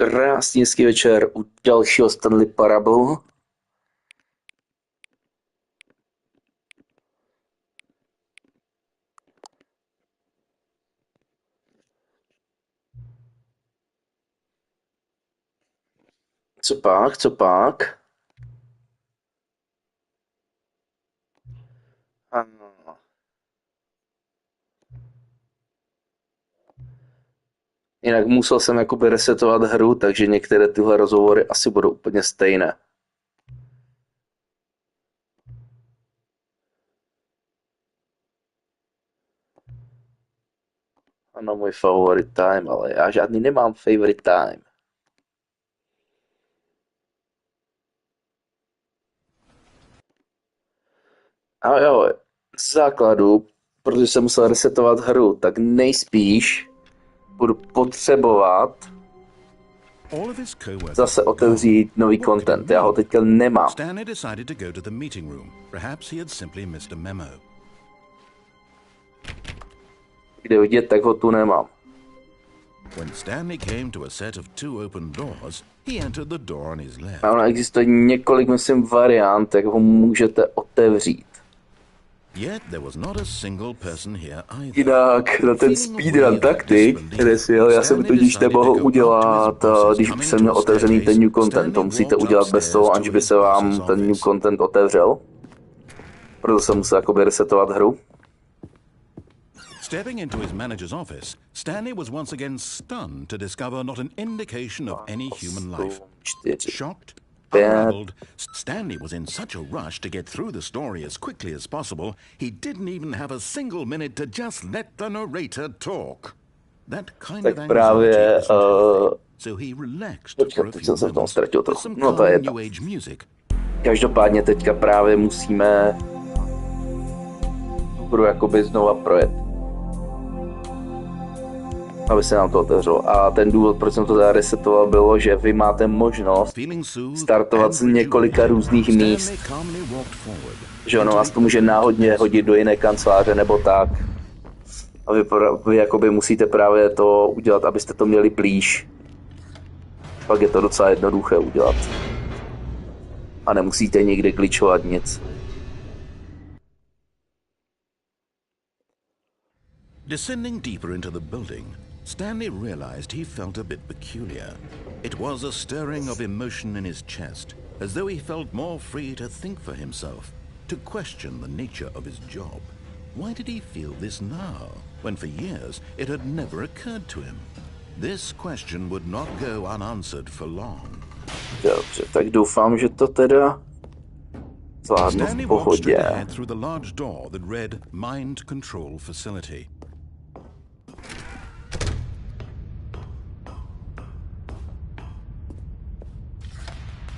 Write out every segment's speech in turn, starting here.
Krásný hezký večer u dalšího Stanley Parable. Co pak, co pak? Ano. Jinak musel jsem jakoby resetovat hru, takže některé tyhle rozhovory asi budou úplně stejné. Ano, můj favorite time, ale já žádný nemám favorite time. A jo, z základu, protože jsem musel resetovat hru, tak nejspíš budu potřebovat zase otevřít nový content. Já ho teďka nemám. Stanley decided to go to the meeting room. Perhaps he had simply missed a memo. Kde vidět, tak ho tu nemám. When Stanley came to a set of two open doors, he entered the door on his left. Ano, existuje několik, myslím, variant, jak ho můžete otevřít. Yet there was not a single person here either. Jinak na ten speedrun taktik, který si jel, já jsem totiž nemohl udělat, když jsem měl otevřený ten new content. To musíte udělat bez toho, aniž by se vám ten new content otevřel. Proto jsem musel jakoby resetovat hru. Stepping into his manager's office, Stanley was once again stunned to discover not an indication of any human life. Shocked, unraveled, Stanley was in such a rush to get through the story as quickly as possible, he didn't even have a single minute to just let the narrator talk. That kind of anxiety, so he relaxed for a few moments with some calm new age music. Každopádně teďka právě musíme budu jakoby znova projet, aby se nám to otevřelo. A ten důvod, proč jsem to teda resetoval, bylo, že vy máte možnost startovat z několika různých míst. Že ono vás to může náhodně hodit do jiné kanceláře nebo tak. A vy jakoby musíte právě to udělat, abyste to měli blíž. Pak je to docela jednoduché udělat. A nemusíte nikdy glitchovat nic. Descending deeper into the building, Stanley realized he felt a bit peculiar. It was a stirring of emotion in his chest, as though he felt more free to think for himself, to question the nature of his job. Why did he feel this now, when for years it had never occurred to him? This question would not go unanswered for long. Dobře, tak doufám, že to teda zvládnu v pohodě. Stanley walked through the large door that read Mind Control Facility.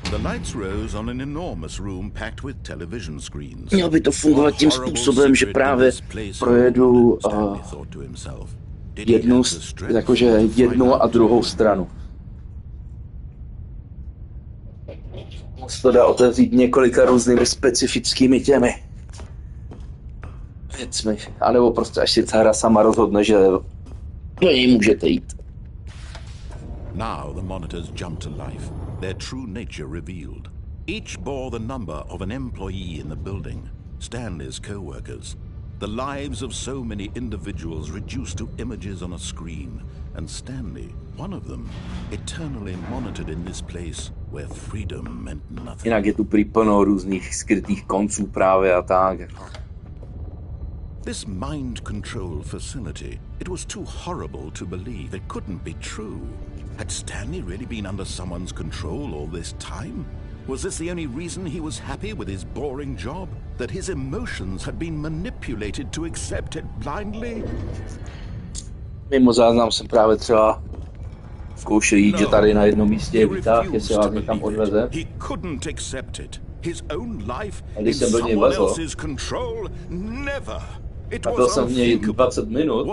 The lights rose on an enormous room packed with television screens. Mělo by to fungovat tím způsobem, že právě projedu jednu a druhou stranu. Moc to dá otevřít několika různými specifickými těmi věcmi. A nebo prostě až si ta hra sama rozhodne, že do něj můžete jít. Now the monitors jumped to life, their true nature revealed. Each bore the number of an employee in the building, Stanley's co-workers. The lives of so many individuals reduced to images on a screen, and Stanley, one of them, eternally monitored in this place where freedom meant nothing. Jinak je tu prý plno různých skrytých konců právě a tak. This mind control facility, it was too horrible to believe. It couldn't be true. Had Stanley really been under someone's control all this time? Was this the only reason he was happy with his boring job? That his emotions had been manipulated to accept it blindly? Mimo záznam jsem právě třeba zkoušel jít, že tady na jednom místě je výtah, jestli vás někam odveze. He couldn't accept it. His own life in someone else's control? Never. A byl jsem v něj 20 minut.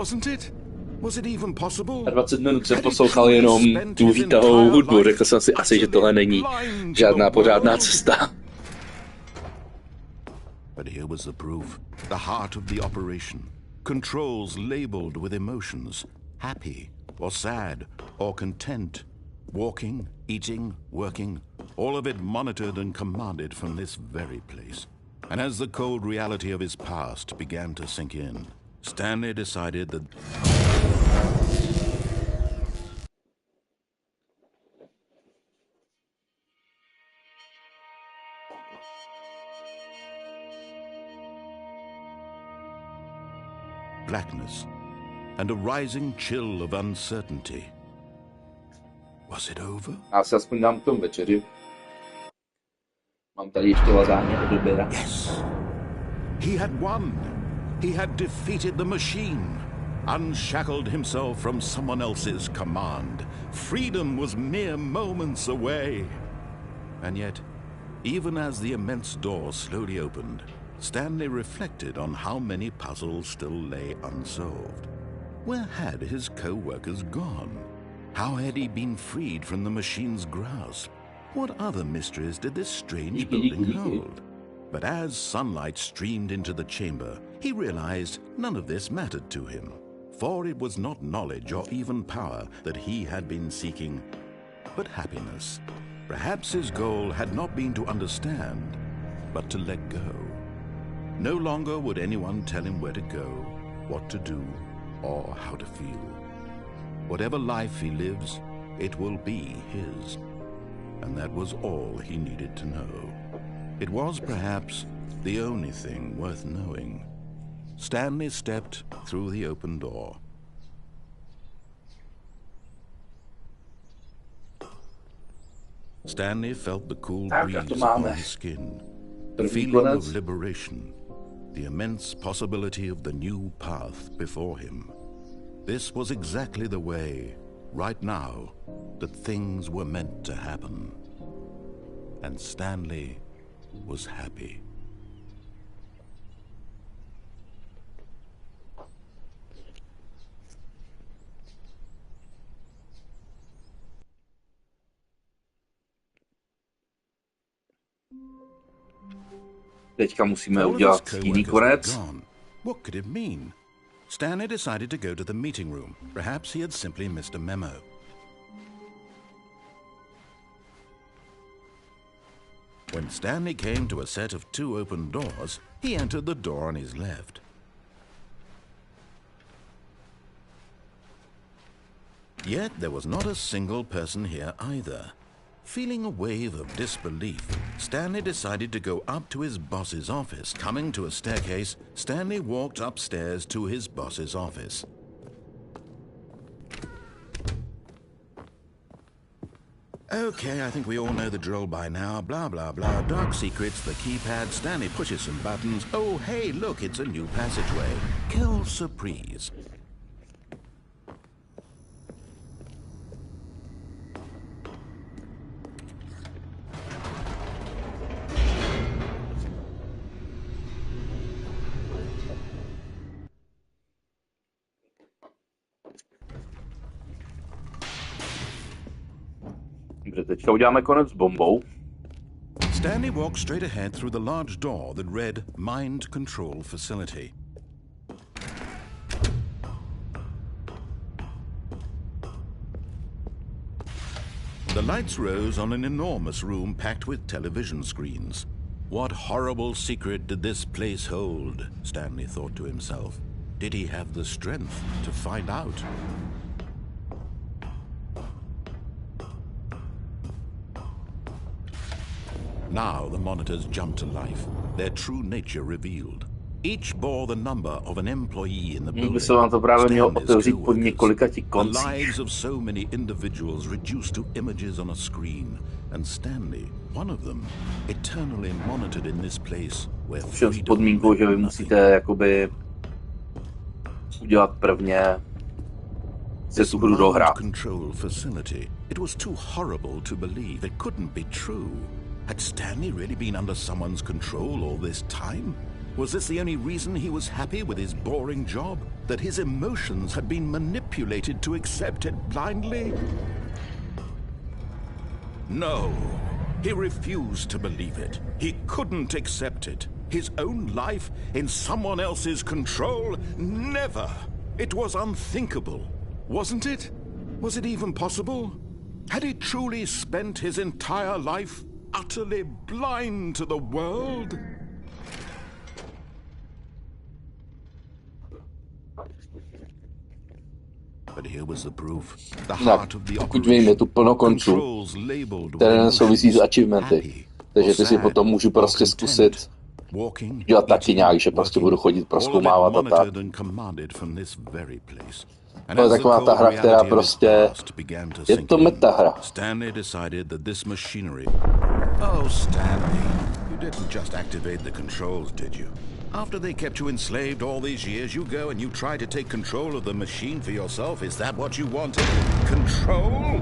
A 20 minut jsem poslouchal jenom tu výtahovou hudbu. Řekl jsem si asi, že tohle není žádná pořádná cesta. But here was the proof. The heart of the operation. Controls labeled with emotions. Happy or sad or content. Walking, eating, working, all of it monitored and commanded from this very place. And as the cold reality of his past began to sink in, Stanley decided that blackness and a rising chill of uncertainty. Was it over? Já se aspoň dám k tomu večeři. Mám tady ještě lazáně od dobrého. Yes. He had won. He had defeated the machine, unshackled himself from someone else's command. Freedom was mere moments away. And yet, even as the immense door slowly opened, Stanley reflected on how many puzzles still lay unsolved. Where had his co-workers gone? How had he been freed from the machine's grasp? What other mysteries did this strange building hold? But as sunlight streamed into the chamber, he realized none of this mattered to him, for it was not knowledge or even power that he had been seeking, but happiness. Perhaps his goal had not been to understand, but to let go. No longer would anyone tell him where to go, what to do, or how to feel. Whatever life he lives, it will be his. And that was all he needed to know. It was perhaps the only thing worth knowing. Stanley stepped through the open door. Stanley felt the cool breeze upon his skin, the feeling of liberation, the immense possibility of the new path before him. This was exactly the way, right now, that things were meant to happen. And Stanley was happy. Teďka musíme udělat jiný konec. What could it mean? Stanley decided to go to the meeting room. Perhaps he had simply missed a memo. When Stanley came to a set of 2 open doors, he entered the door on his left. Yet there was not a single person here either. Feeling a wave of disbelief, Stanley decided to go up to his boss's office. Coming to a staircase, Stanley walked upstairs to his boss's office. Okay, I think we all know the drill by now. Blah, blah, blah. Dark secrets, the keypad. Stanley pushes some buttons. Oh, hey, look, it's a new passageway. Quelle surprise. Teďka uděláme konec s bombou. Stanley walked straight ahead through the large door that read Mind Control Facility. The lights rose on an enormous room packed with television screens. What horrible secret did this place hold? Stanley thought to himself. Did he have the strength to find out? Now the monitors jumped to life, their true nature revealed. Each bore the number of an employee in the building. Se vám to právě mělo otevřít po několika těch koncích. The lives of so many individuals reduced to images on a screen, and Stanley, one of them, eternally monitored in this place where všem s podmínkou, že vy musíte jakoby udělat prvně se tu hru dohrát. Control facility. It was too horrible to believe. It couldn't be true. Had Stanley really been under someone's control all this time? Was this the only reason he was happy with his boring job? That his emotions had been manipulated to accept it blindly? No, he refused to believe it. He couldn't accept it. His own life in someone else's control? Never! It was unthinkable, wasn't it? Was it even possible? Had he truly spent his entire life utterly blind to the world? But here was the proof. The heart of the pokud vím, je tu plno konců, které souvisí s achievementy. Takže ty si potom můžu prostě zkusit dělat taky nějak, že prostě budu chodit prozkoumávat a tak. To je taková ta hra, která prostě je to metahra. Stanley decided that this machinery. Oh, Stanley, you didn't just activate the controls, did you? After they kept you enslaved all these years, you go and you try to take control of the machine for yourself. Is that what you wanted? Control?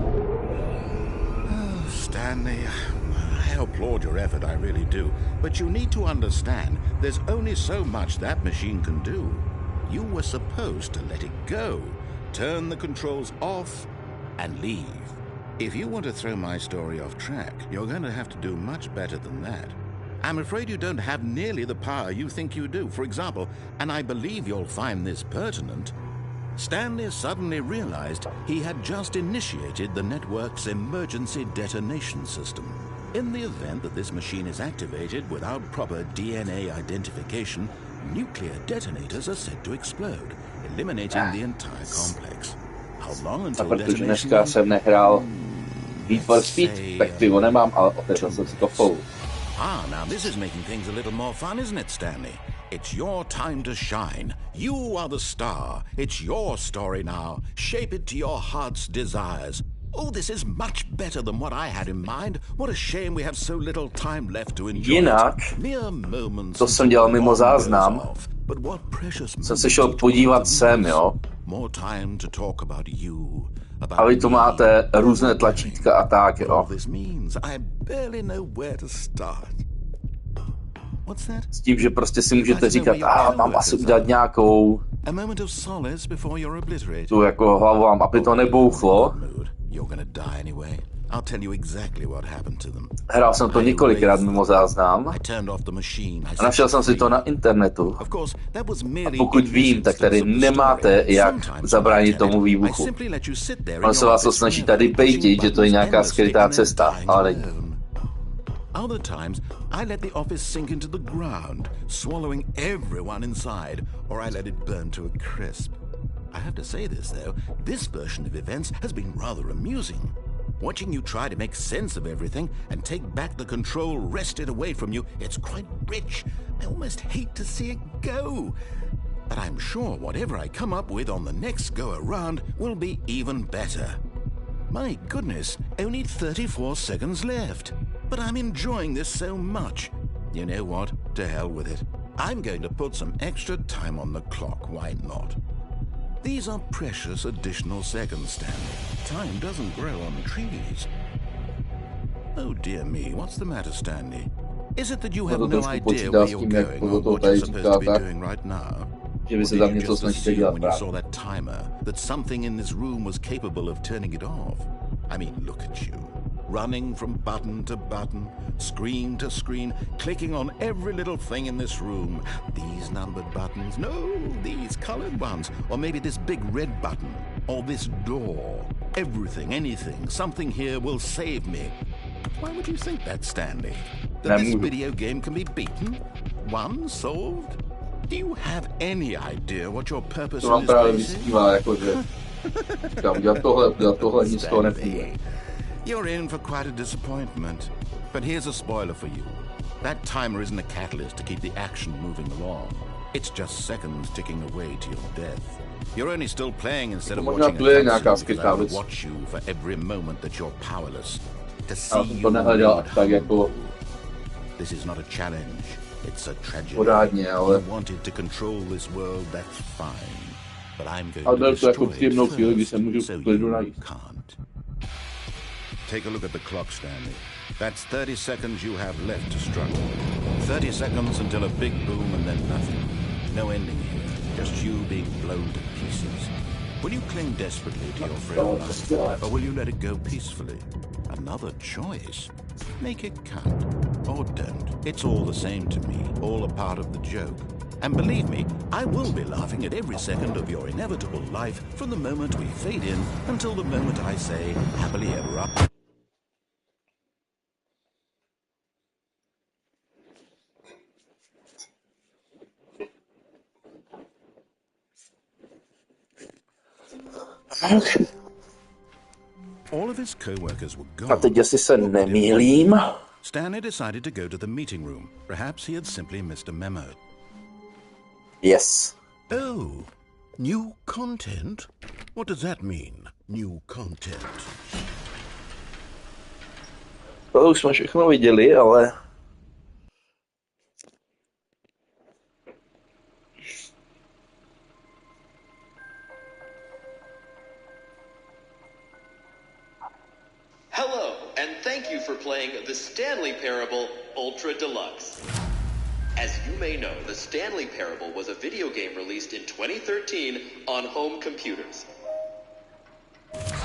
Oh, Stanley, I applaud your effort, I really do. But you need to understand, there's only so much that machine can do. You were supposed to let it go, turn the controls off, and leave. If you want to throw my story off track, you're going to have to do much better than that. I'm afraid you don't have nearly the power you think you do. For example, and I believe you'll find this pertinent, Stanley suddenly realized he had just initiated the network's emergency detonation system. In the event that this machine is activated without proper DNA identification, nuclear detonators are said to explode, eliminating the entire complex. How long until protože dneska jsem nehrál Need for Speed, tak pivo nemám, ale otevřel jsem si to full. Now this is making things a little more fun, isn't it, Stanley? It's your time to shine. You are the star. It's your story now. Shape it to your heart's desires. Oh, this is much better than what I had in mind. What a shame we have so little time left to enjoy. Jinak, to jsem dělal mimo záznam. Jsem se šel podívat sem, jo? A vy tu máte různé tlačítka a tak, jo? S tím, že prostě si můžete říkat, mám asi udělat nějakou tu jako hlavu vám, aby to nebouchlo. Hrál jsem to několikrát mimo záznam a našel jsem si to na internetu. A pokud vím, tak tady nemáte jak zabránit tomu výbuchu. On se vás to snaží tady bejtit, že to je nějaká skrytá cesta, ale není. Other times, I let the office sink into the ground, swallowing everyone inside, or I let it burn to a crisp. I have to say this, though, this version of events has been rather amusing. Watching you try to make sense of everything and take back the control wrested away from you, it's quite rich. I almost hate to see it go. But I'm sure whatever I come up with on the next go-around will be even better. My goodness, only 34 seconds left. But I'm enjoying this so much. You know what? To hell with it. I'm going to put some extra time on the clock. Why not? These are precious additional seconds, Stanley. Time doesn't grow on trees. Oh dear me, what's the matter, Stanley? Is it that you have no idea where you're going or what you're supposed to be doing right now? Or did you just assume when you saw that timer that something in this room was capable of turning it off? I mean, look at you. Running from button to button, screen to screen, clicking on every little thing in this room. These numbered buttons, no, these colored ones, or maybe this big red button, or this door. Everything, anything, something here will save me. Why would you think that, Stanley? That this video game can be beaten? Won? Solved? Do you have any idea what your purpose in this place is? You're in for quite a disappointment. But here's a spoiler for you. That timer isn't a catalyst to keep the action moving along. It's just seconds ticking away to your death. You're only still playing instead of watching a cutscene, because I will watch you for every moment that you're powerless. To see you lead. This is not a challenge. It's a tragedy. You wanted to control this world, that's fine. But I'm going to destroy it first, so you can't. Take a look at the clock, Stanley. That's 30 seconds you have left to struggle. 30 seconds until a big boom and then nothing. No ending here, just you being blown to pieces. Will you cling desperately to your frail life, or will you let it go peacefully? Another choice. Make it count, or don't. It's all the same to me, all a part of the joke. And believe me, I will be laughing at every second of your inevitable life from the moment we fade in until the moment I say happily ever after. All of his co-workers were gone. A teď jestli se nemýlím. Stanley decided to go to the meeting room. Perhaps he had simply missed a memo. Yes. Oh, new content? What does that mean, new content? To už jsme všechno viděli, ale... Hello, and thank you for playing the Stanley Parable Ultra Deluxe. As you may know, the Stanley Parable was a video game released in 2013 on home computers.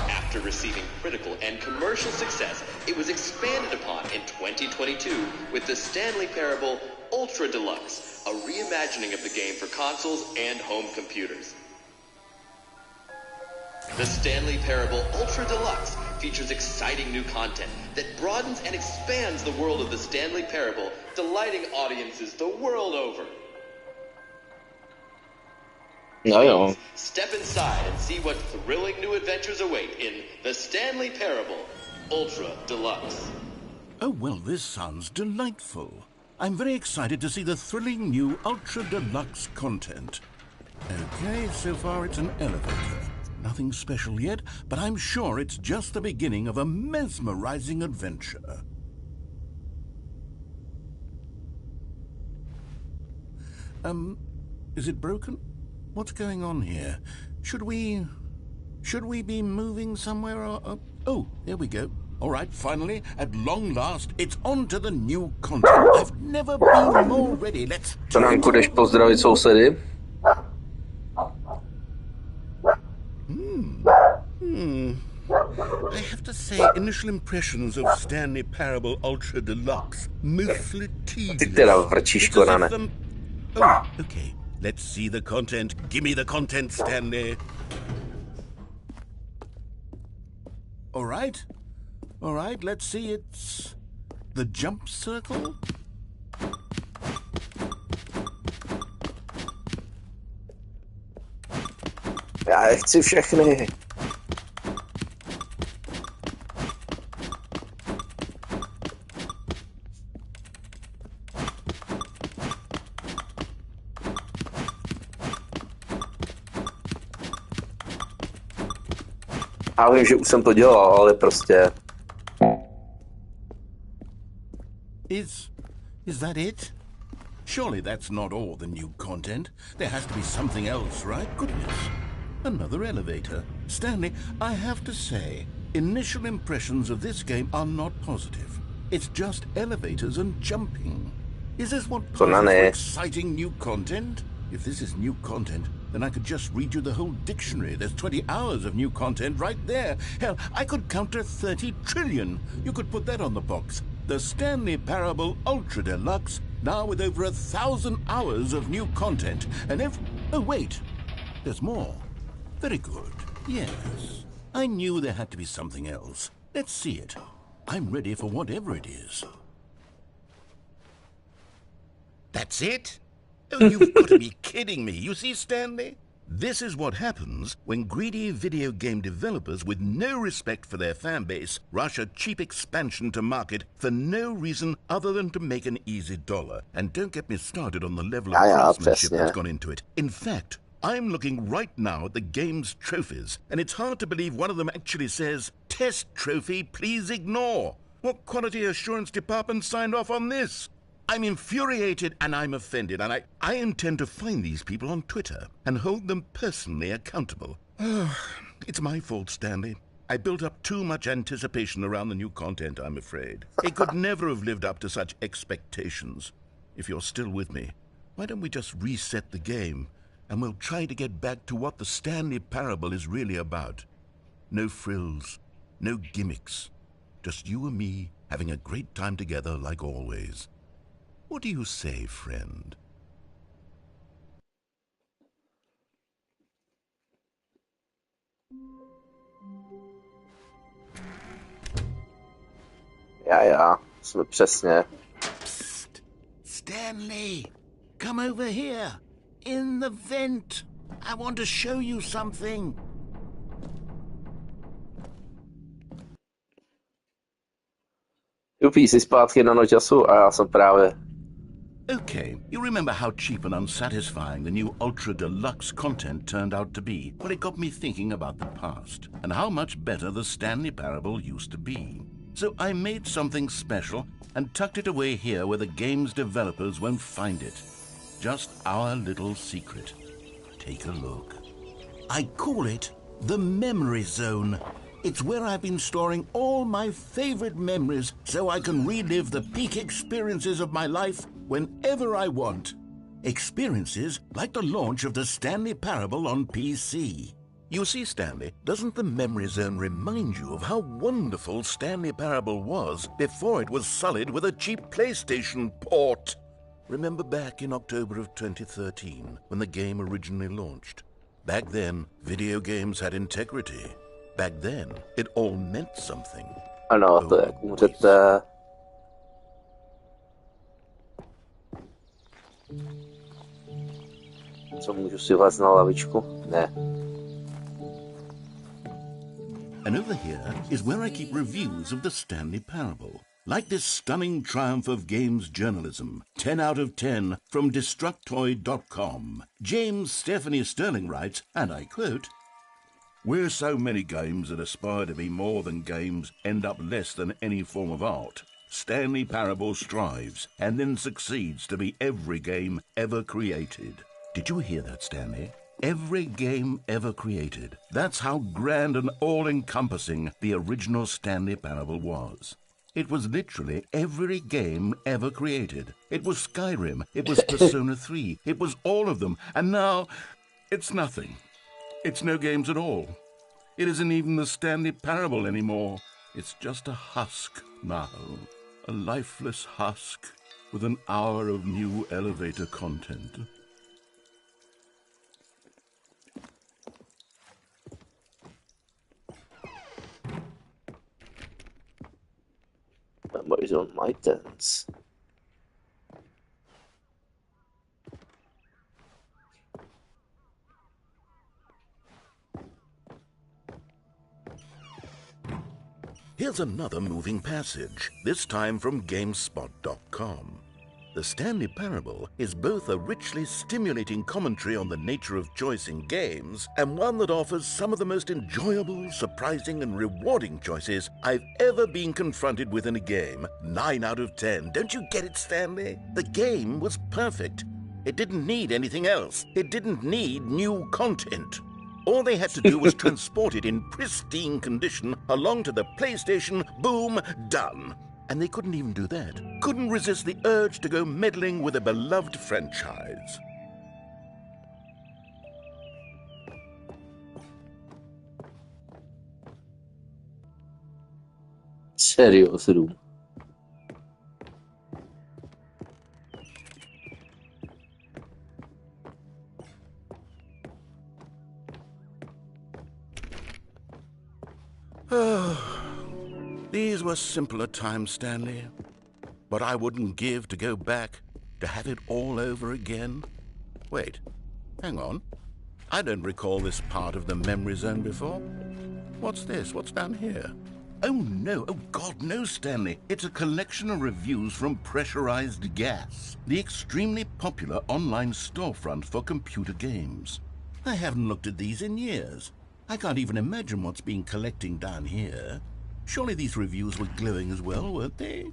After receiving critical and commercial success, it was expanded upon in 2022 with the Stanley Parable Ultra Deluxe, a reimagining of the game for consoles and home computers. The Stanley Parable Ultra Deluxe features exciting new content that broadens and expands the world of the Stanley Parable, delighting audiences the world over. No. Step inside and see what thrilling new adventures await in the Stanley Parable Ultra Deluxe. Oh, well, this sounds delightful. I'm very excited to see the thrilling new Ultra Deluxe content. Okay, so far it's an elevator. Nothing special yet, but I'm sure it's just the beginning of a mesmerizing adventure. Is it broken? What's going on here? Should we be moving somewhere or... Oh, there we go. All right, finally, at long last, it's on to the new content. I've never been more ready. Let's do it. Tanánku, jdeš pozdravit sousedy? I have to say, initial impressions of Stanley Parable Ultra Deluxe, mostly tedious. Ty teda vrčíš, Konane. Oh, okay. Let's see the content. Give me the content, Stanley. All right, let's see. It's the jump circle. Já je chci všechny. Já vím, že už jsem to dělal, ale prostě... Is that it? Surely that's not all the new content. There has to be something else, right? Goodness. Another elevator. Stanley, I have to say, initial impressions of this game are not positive. It's just elevators and jumping. Is this what poses for exciting new content? If this is new content, then I could just read you the whole dictionary. There's 20 hours of new content right there. Hell, I could count to 30 trillion. You could put that on the box. The Stanley Parable Ultra Deluxe, now with over 1,000 hours of new content. And oh, wait. There's more. Very good. Yes. I knew there had to be something else. Let's see it. I'm ready for whatever it is. That's it? Oh, you've got to be kidding me. You see, Stanley? This is what happens when greedy video game developers with no respect for their fan base rush a cheap expansion to market for no reason other than to make an easy dollar. And don't get me started on the level of craftsmanship that's gone into it. In fact, I'm looking right now at the game's trophies, and it's hard to believe one of them actually says, "Test trophy, please ignore." What quality assurance department signed off on this? I'm infuriated and I'm offended, and I intend to find these people on Twitter and hold them personally accountable. It's my fault, Stanley. I built up too much anticipation around the new content, I'm afraid. It could never have lived up to such expectations. If you're still with me, why don't we just reset the game, and we'll try to get back to what the Stanley Parable is really about. No frills, no gimmicks. Just you and me having a great time together like always. What do you say, friend? Já, jsme přesně. Psst. Stanley, come over here. In the vent. I want to show you something. Jupí si zpátky na nočasu a já jsem právě. Okay, you remember how cheap and unsatisfying the new Ultra Deluxe content turned out to be? Well, it got me thinking about the past and how much better the Stanley Parable used to be. So I made something special and tucked it away here where the game's developers won't find it. Just our little secret. Take a look. I call it the Memory Zone. It's where I've been storing all my favorite memories so I can relive the peak experiences of my life whenever I want. Experiences like the launch of the Stanley Parable on PC. You see, Stanley, doesn't the Memory Zone remind you of how wonderful Stanley Parable was before it was sullied with a cheap PlayStation port? Remember back in October of 2013 when the game originally launched? Back then, video games had integrity. Back then, it all meant something. Ano, to jak můžete... Co, můžu si vlézt na lavičku? Ne. And over here is where I keep reviews of the Stanley Parable. Like this stunning triumph of games journalism, 10 out of 10 from Destructoid.com. James Stephanie Sterling writes, and I quote, "Where so many games that aspire to be more than games end up less than any form of art, Stanley Parable strives and then succeeds to be every game ever created." Did you hear that, Stanley? Every game ever created. That's how grand and all-encompassing the original Stanley Parable was. It was literally every game ever created. It was Skyrim, it was Persona 3, it was all of them, and now it's nothing. It's no games at all. It isn't even the Stanley Parable anymore. It's just a husk now. A lifeless husk with an hour of new elevator content. Memories on my turns. Here's another moving passage, this time from GameSpot.com. The Stanley Parable is both a richly stimulating commentary on the nature of choice in games and one that offers some of the most enjoyable, surprising, and rewarding choices I've ever been confronted with in a game. 9 out of 10. Don't you get it, Stanley? The game was perfect. It didn't need anything else. It didn't need new content. All they had to do was transport it in pristine condition along to the PlayStation, boom, done. And they couldn't even do that. Couldn't resist the urge to go meddling with a beloved franchise. Serious room. These were simpler times, Stanley. But I wouldn't give to go back, to have it all over again. Wait, hang on. I don't recall this part of the Memory Zone before. What's this? What's down here? Oh no, oh God, no, Stanley. It's a collection of reviews from Pressurized Gas, the extremely popular online storefront for computer games. I haven't looked at these in years. I can't even imagine what's been collecting down here. Surely these reviews were glowing as well, weren't they?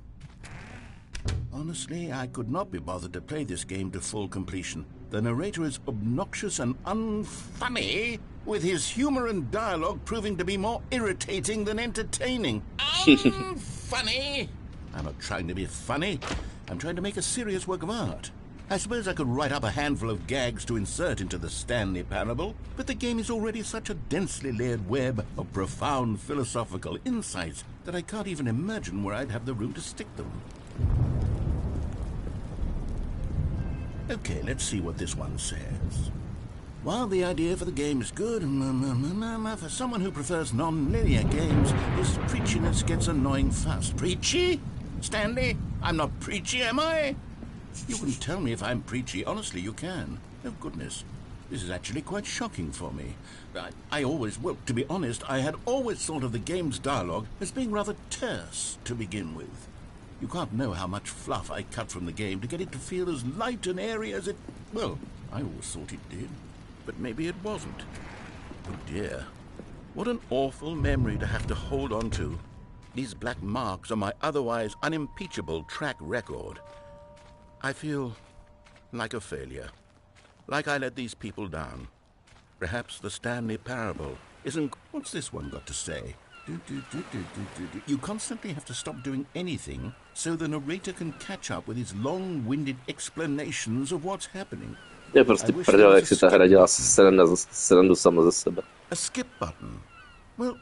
Honestly, I could not be bothered to play this game to full completion. The narrator is obnoxious and unfunny, with his humor and dialogue proving to be more irritating than entertaining. Unfunny! I'm not trying to be funny. I'm trying to make a serious work of art. I suppose I could write up a handful of gags to insert into the Stanley Parable, but the game is already such a densely layered web of profound philosophical insights that I can't even imagine where I'd have the room to stick them. Okay, let's see what this one says. While the idea for the game is good, for someone who prefers non-linear games, this preachiness gets annoying fast. Preachy? Stanley? I'm not preachy, am I? You can tell me if I'm preachy. Honestly, you can. Oh, goodness. This is actually quite shocking for me. I always, well, to be honest, I had always thought of the game's dialogue as being rather terse to begin with. You can't know how much fluff I cut from the game to get it to feel as light and airy as it... Well, I always thought it did. But maybe it wasn't. Oh dear. What an awful memory to have to hold on to. These black marks on my otherwise unimpeachable track record. I feel like a failure. Like I let these people down. Perhaps the Stanley parable isn't... What's this one got to say? You constantly have to stop doing anything so the narrator can catch up with his long-winded explanations of what's happening. Je prostě prdel, jak si ta hra dělá srandu sama ze sebe. A skip button. Well,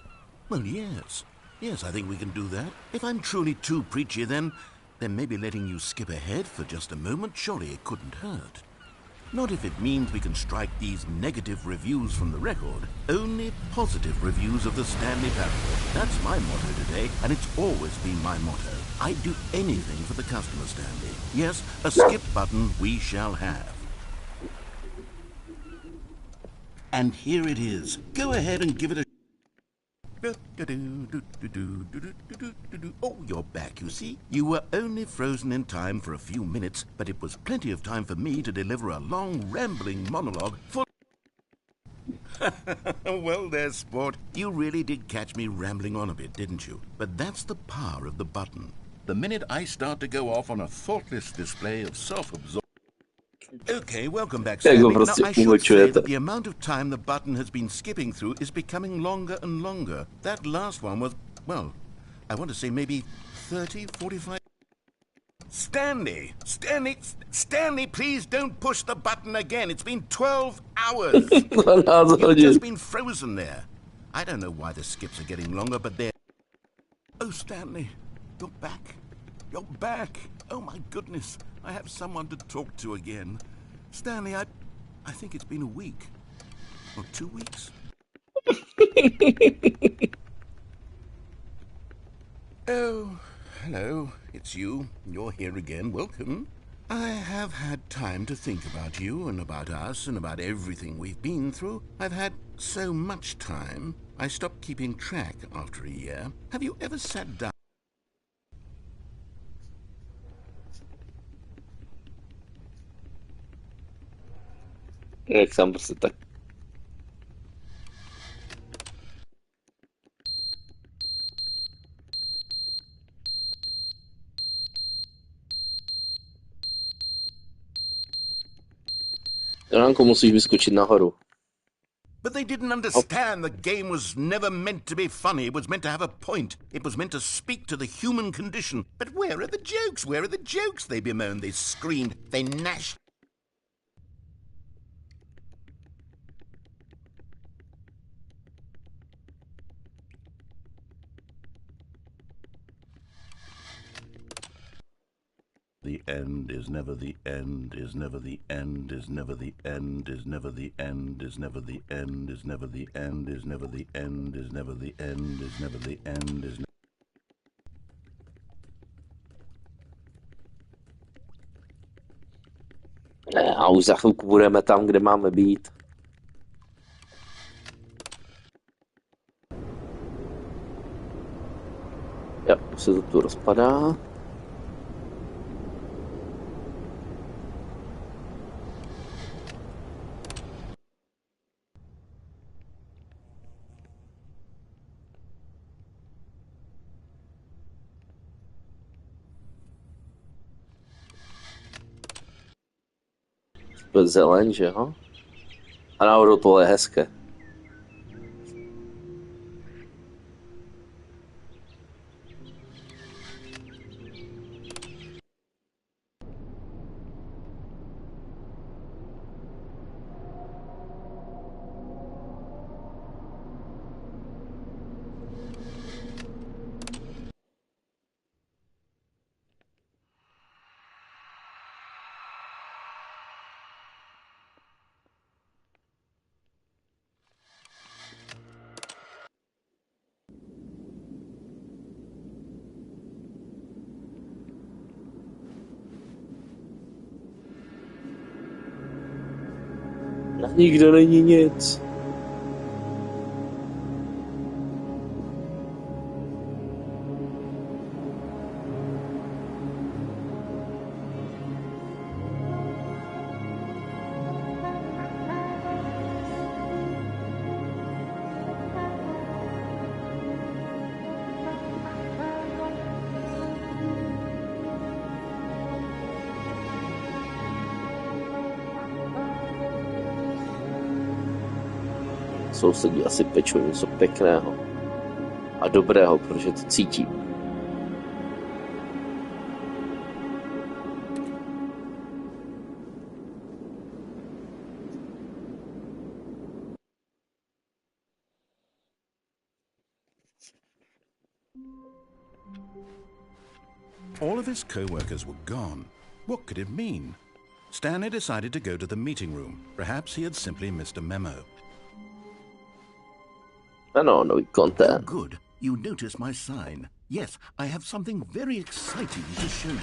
yes. Yes, I think we can do that. If I'm truly too preachy, then maybe letting you skip ahead for just a moment, surely it couldn't hurt. Not if it means we can strike these negative reviews from the record. Only positive reviews of the Stanley parable. That's my motto today, and it's always been my motto. I'd do anything for the customer, Stanley. Yes, a skip button we shall have. And here it is. Go ahead and give it a... Oh, you're back, you see. You were only frozen in time for a few minutes, but it was plenty of time for me to deliver a long, rambling monologue full... Well, there, sport. You really did catch me rambling on a bit, didn't you? But that's the power of the button. The minute I start to go off on a thoughtless display of self-absorption... Okay, welcome back, Stanley. Now, I should say that the amount of time the button has been skipping through is becoming longer and longer. That last one was, well, I want to say maybe 30, 45... Stanley, please don't push the button again. It's been 12 hours. You've just been frozen there. I don't know why the skips are getting longer, but they're... Oh, Stanley, you're back. You're back. Oh, my goodness. I have someone to talk to again. Stanley, I think it's been a week. Or 2 weeks. Oh, hello. It's you. You're here again. Welcome. I have had time to think about you and about us and about everything we've been through. I've had so much time. I stopped keeping track after a year. Have you ever sat down? Jak sám prostě tak. Janko, musíš vyskočit nahoru. But they didn't understand the game was never meant to be funny. It was meant to have a point. It was meant to speak to the human condition. But where are the jokes? Where are the jokes? They bemoaned, they screamed, they gnashed. The end is never the end, is never the end, is never the end, is never the end, is never the end, is never the end, is never the end, is never the end, is never the end, is never... A už za chvilku budeme tam, kde máme být. Jo, se to tu rozpadá. Zeleň, že jo? A náhodou tohle je hezké. Nikde není nic. Sousedí asi pečou něco pěkného a dobrého, protože to cítí. All of his co-workers were gone. What could it mean? Stanley decided to go to the meeting room. Perhaps he had simply missed a memo. Ano, nový content. Oh, good. You noticed my sign. Yes, I have something very exciting to show you.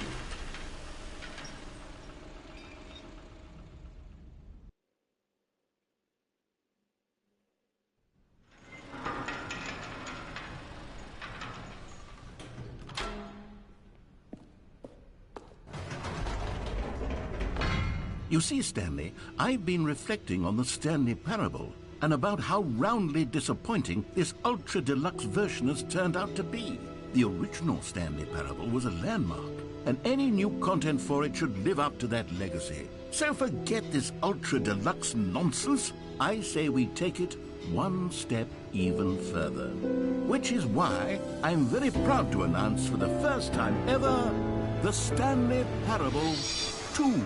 You see, Stanley, I've been reflecting on the Stanley Parable and about how roundly disappointing this ultra deluxe version has turned out to be. The original Stanley Parable was a landmark, and any new content for it should live up to that legacy. So forget this ultra deluxe nonsense. I say we take it one step even further. Which is why I'm very proud to announce for the first time ever, the Stanley Parable 2.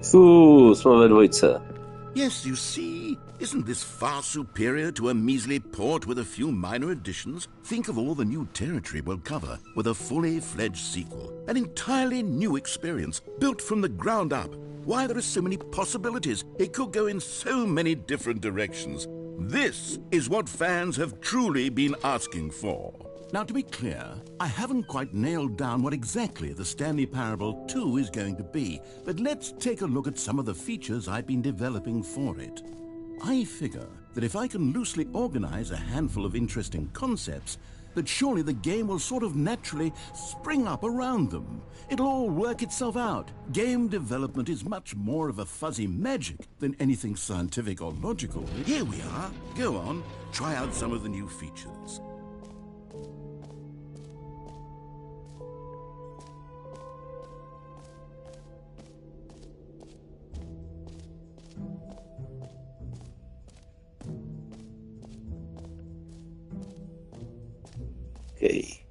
Jsme ve dvojce. Yes, you see, isn't this far superior to a measly port with a few minor additions? Think of all the new territory we'll cover with a fully fledged sequel. An entirely new experience, built from the ground up. Why, there are so many possibilities. It could go in so many different directions. This is what fans have truly been asking for. Now, to be clear, I haven't quite nailed down what exactly the Stanley Parable 2 is going to be, but let's take a look at some of the features I've been developing for it. I figure that if I can loosely organize a handful of interesting concepts, that surely the game will sort of naturally spring up around them. It'll all work itself out. Game development is much more of a fuzzy magic than anything scientific or logical. Here we are. Go on, try out some of the new features. Okay.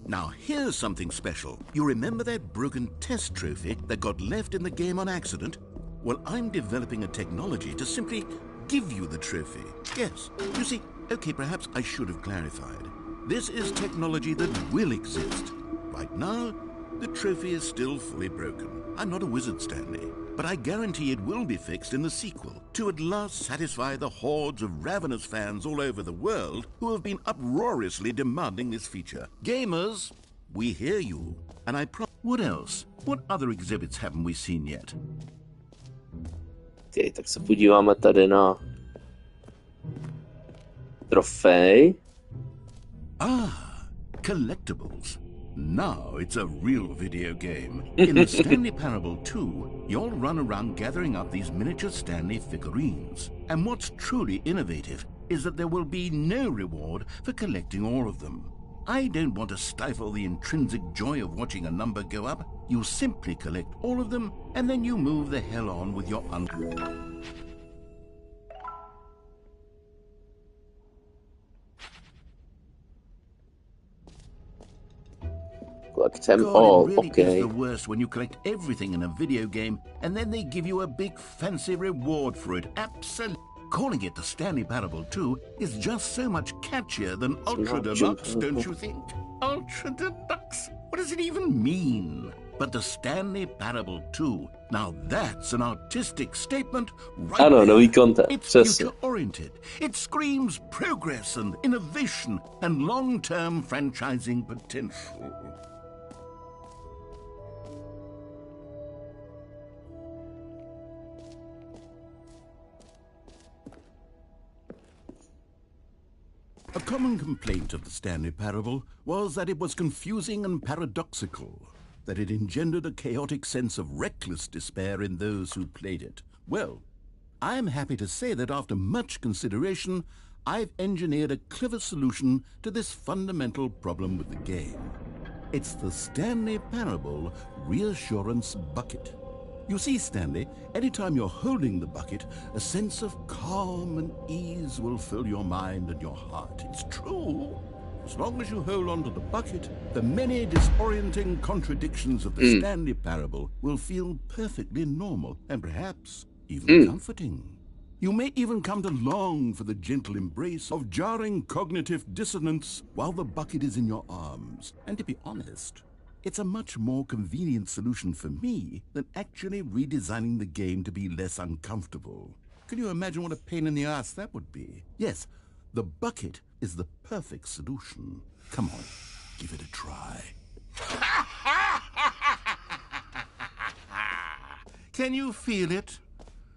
Now here's something special. You remember that broken test trophy that got left in the game on accident? Well, I'm developing a technology to simply give you the trophy. Yes, you see, okay, perhaps I should have clarified. This is technology that will exist. Right now, the trophy is still fully broken. I'm not a wizard, Stanley, but I guarantee it will be fixed in the sequel to at last satisfy the hordes of ravenous fans all over the world who have been uproariously demanding this feature. Gamers, we hear you, and I promise. What else? What other exhibits haven't we seen yet? Okay, tak se podíváme tady na trofej. Ah, collectibles. Now it's a real video game. In the Stanley Parable 2, you'll run around gathering up these miniature Stanley figurines. And what's truly innovative is that there will be no reward for collecting all of them. I don't want to stifle the intrinsic joy of watching a number go up. You simply collect all of them, and then you move the hell on with your Collect them God, all, it really okay. is the worst when you collect everything in a video game and then they give you a big fancy reward for it. Absolutely. Calling it the Stanley Parable 2 is just so much catchier than Ultra Deluxe, don't you think? Ultra Deluxe? What does it even mean? but the Stanley Parable 2. Now that's an artistic statement right Ano, there. nový content, It's přesně. future-oriented. It screams progress and innovation and long-term franchising potential. A common complaint of the Stanley Parable was that it was confusing and paradoxical, that it engendered a chaotic sense of reckless despair in those who played it. Well, I am happy to say that after much consideration, I've engineered a clever solution to this fundamental problem with the game. It's the Stanley Parable Reassurance Bucket. You see, Stanley, anytime you're holding the bucket, a sense of calm and ease will fill your mind and your heart. It's true. As long as you hold on to the bucket, the many disorienting contradictions of the Stanley Parable will feel perfectly normal and perhaps even comforting. You may even come to long for the gentle embrace of jarring cognitive dissonance while the bucket is in your arms. And to be honest, it's a much more convenient solution for me than actually redesigning the game to be less uncomfortable. Can you imagine what a pain in the ass that would be? Yes, the bucket is the perfect solution. Come on, give it a try. Can you feel it?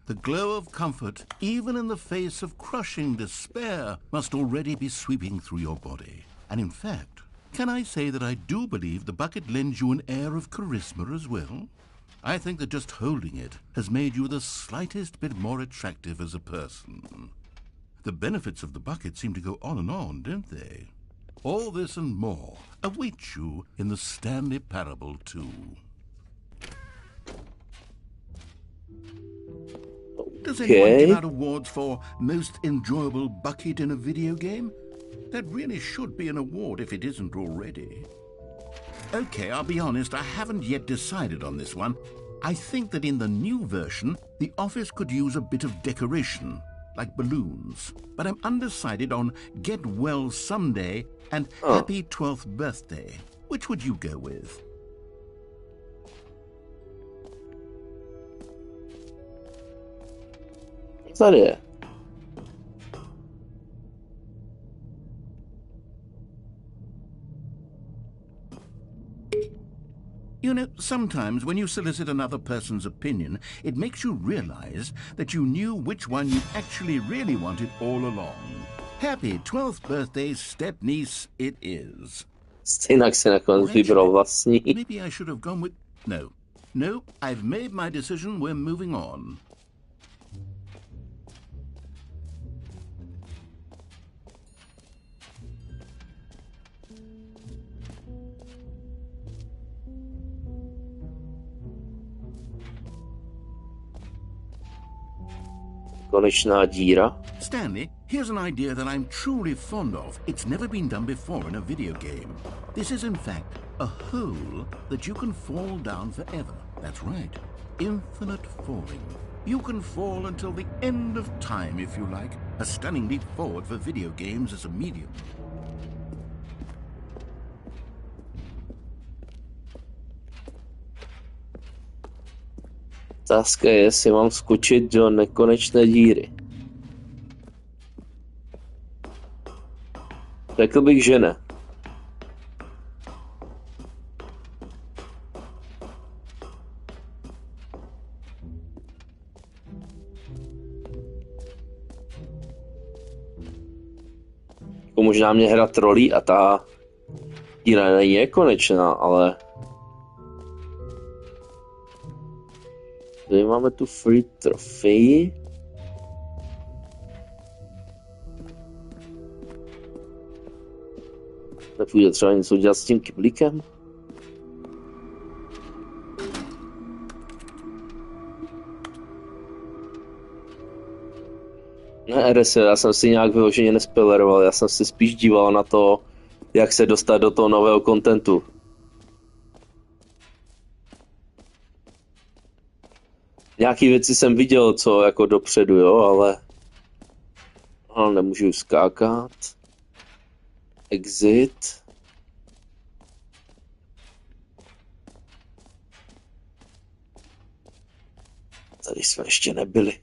The glow of comfort, even in the face of crushing despair, must already be sweeping through your body. And in fact, can I say that I do believe the bucket lends you an air of charisma as well? I think that just holding it has made you the slightest bit more attractive as a person. The benefits of the bucket seem to go on, don't they? All this and more await you in the Stanley Parable 2. Does anyone give out awards for most enjoyable bucket in a video game? That really should be an award if it isn't already. Okay, I'll be honest, I haven't yet decided on this one. I think that in the new version, the office could use a bit of decoration, like balloons. But I'm undecided on Get Well Someday and Happy 12th Birthday. Which would you go with? Tady je. You know, sometimes when you solicit another person's opinion, it makes you realize that you knew which one you actually really wanted all along. Happy 12th birthday, step-niece, it is. Stejnak si nakonec vybral vlastní. Maybe I should have gone with... No, I've made my decision, we're moving on. Konečná díra. Stanley, here's an idea that I'm truly fond of. It's never been done before in a video game. This is in fact a hole that you can fall down forever. That's right. Infinite falling. You can fall until the end of time if you like. A stunning leap forward for video games as a medium. Otázka je, jestli mám skočit do nekonečné díry. Řekl bych, že ne. Jako možná mě hra trolí a ta díra není nekonečná, ale... Tady máme tu free trofeji. Nepůjde třeba něco dělat s tím kyblíkem? Ne, RS, já jsem si nějak vyloženě nespoileroval, já jsem si spíš díval na to, jak se dostat do toho nového kontentu. Nějaký věci jsem viděl, co jako dopředu, jo, ale nemůžu skákat. Exit. tady jsme ještě nebyli.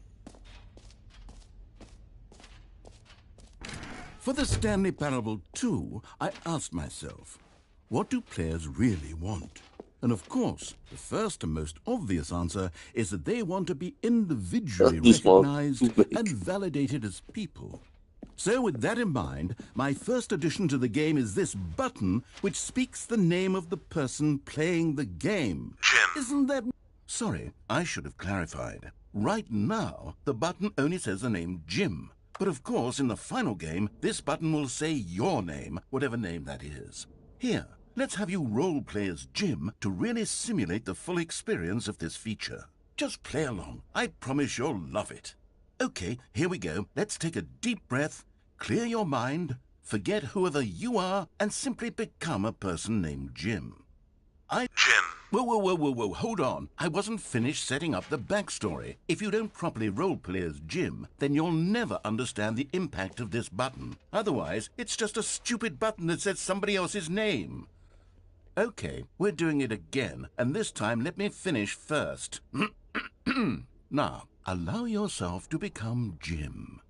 For the Stanley Parable 2, I asked myself, what do players really want? And of course, the first and most obvious answer is that they want to be individually recognized and validated as people. So with that in mind, my first addition to the game is this button which speaks the name of the person playing the game. Jim. Isn't that... Sorry, I should have clarified. Right now, the button only says the name Jim. But of course, in the final game, this button will say your name, whatever name that is. Here, let's have you role-play as Jim to really simulate the full experience of this feature. Just play along. I promise you'll love it. Okay, here we go. Let's take a deep breath, clear your mind, forget whoever you are, and simply become a person named Jim. Jim. Whoa, hold on. I wasn't finished setting up the backstory. If you don't properly roleplay as Jim, then you'll never understand the impact of this button. Otherwise, it's just a stupid button that says somebody else's name. Okay, we're doing it again, and this time let me finish first. Now, allow yourself to become Jim.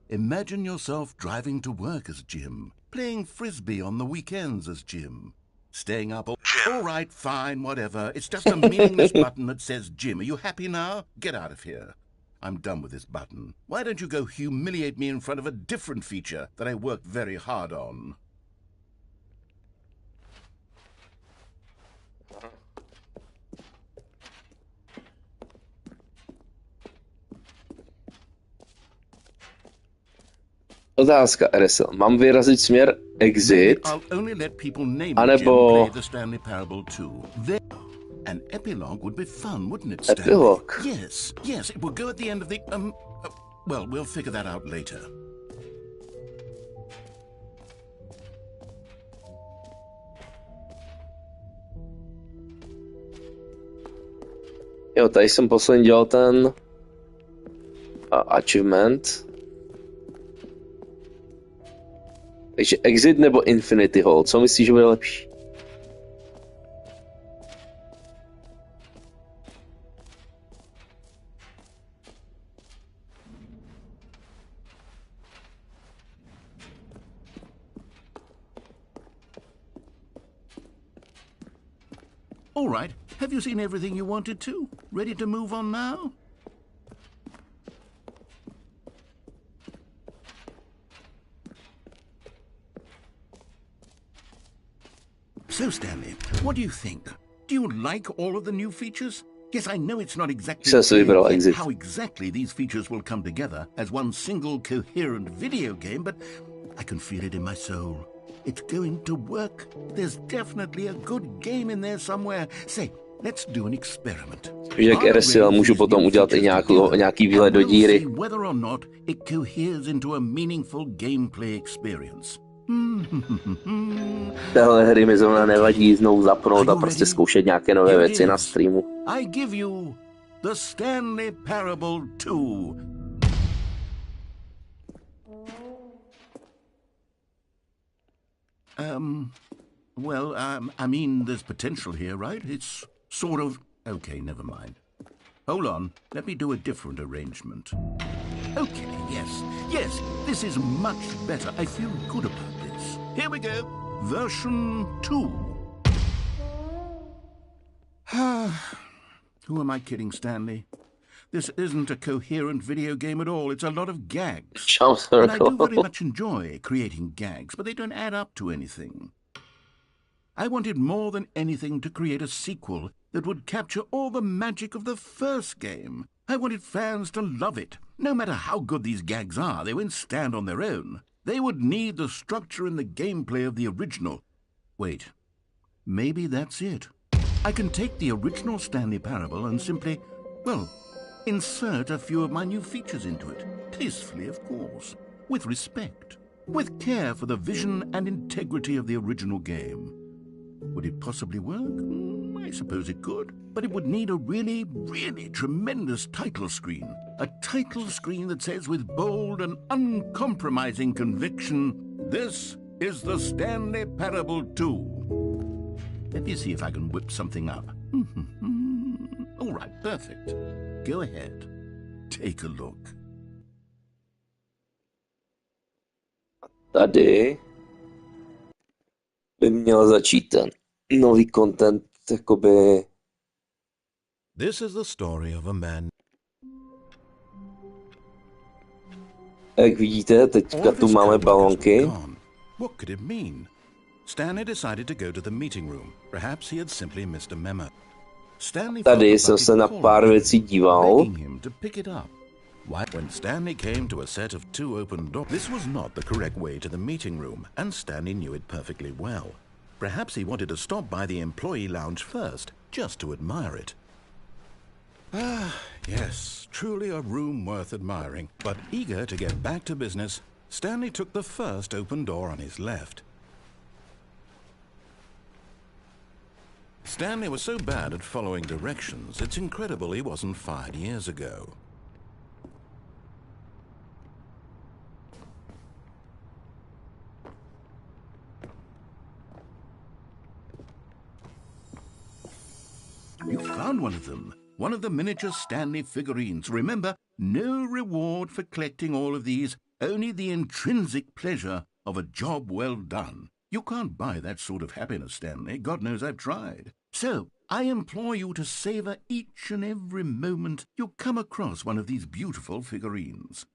Imagine yourself driving to work as Jim, playing frisbee on the weekends as Jim, staying up all... All right, fine, whatever. It's just a meaningless button that says Jim. Are you happy now? Get out of here. I'm done with this button. Why don't you go humiliate me in front of a different feature that I worked very hard on? Otázka, RSL. Mám vyrazit směr exit, anebo... An epilogue would be fun, wouldn't it, Stanley? Epilog. Yes, it will go at the end of the, well, we'll figure that out later. Jo, tady jsem posledně dělal ten achievement. Takže exit nebo Infinity Hall, co myslíš, že bude lepší? All right, have you seen everything you wanted to? Ready to move on now? So, Stanley, what do you think? Do you like all of the new features? Yes, I know it's not exactly clear how exactly these features will come together as one single coherent video game, but I can feel it in my soul. It's going to work. There's definitely a good game in there somewhere. Say, let's do an experiment. Jak RSL můžu potom udělat i nějaký výhled do díry. Whether or not it coheres into a meaningful gameplay experience. Téhle hry mi zrovna nevadí znovu zapnout a prostě zkoušet nějaké nové věci na streamu. I give you the Stanley Parable 2. I mean, there's potential here, right? It's sort of... Okay, never mind. Hold on, let me do a different arrangement. Okay, yes, this is much better. I feel good about this. Here we go, version 2. Who am I kidding, Stanley? This isn't a coherent video game at all. It's a lot of gags. And I do very much enjoy creating gags, but they don't add up to anything. I wanted more than anything to create a sequel that would capture all the magic of the first game. I wanted fans to love it. No matter how good these gags are, they won't stand on their own. They would need the structure and the gameplay of the original. Wait, maybe that's it. I can take the original Stanley Parable and simply, well, insert a few of my new features into it. Tastefully, of course. With respect. With care for the vision and integrity of the original game. Would it possibly work? I suppose it could. But it would need a really, really tremendous title screen. A title screen that says with bold and uncompromising conviction, "This is the Stanley Parable 2. Let me see if I can whip something up. All right, perfect. Go ahead. Take a look. Tady by měl začít ten nový content, jakoby... This is the story of a man. Jak vidíte, teďka tu máme balonky. What could it mean? Stanley decided to go to the meeting room. Perhaps he had simply missed a memo. Tady jsem se na pár věcí díval. When Stanley came to a set of 2 open doors, this was not the correct way to the meeting room, and Stanley knew it perfectly well. Perhaps he wanted to stop by the employee lounge first, just to admire it. Ah, yes, truly a room worth admiring. But eager to get back to business, Stanley took the first open door on his left. Stanley was so bad at following directions, it's incredible he wasn't fired years ago. You found one of them. One of the miniature Stanley figurines. Remember, no reward for collecting all of these, only the intrinsic pleasure of a job well done. You can't buy that sort of happiness, Stanley. God knows I've tried. So, I implore you to savor each and every moment you come across one of these beautiful figurines.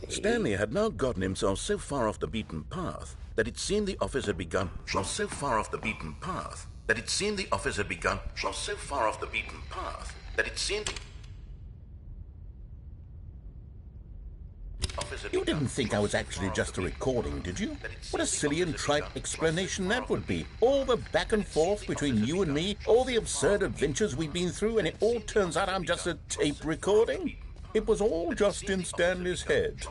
Stanley had now gotten himself so far off the beaten path that it seemed the office had begun. So far off the beaten path that it seemed the office had begun. So far off the beaten path that it seemed. You didn't think I was actually just a recording, did you? What a silly and trite explanation that would be. All the back and forth between you and me, all the absurd adventures we've been through, and it all turns out I'm just a tape recording? It was all just in Stanley's head.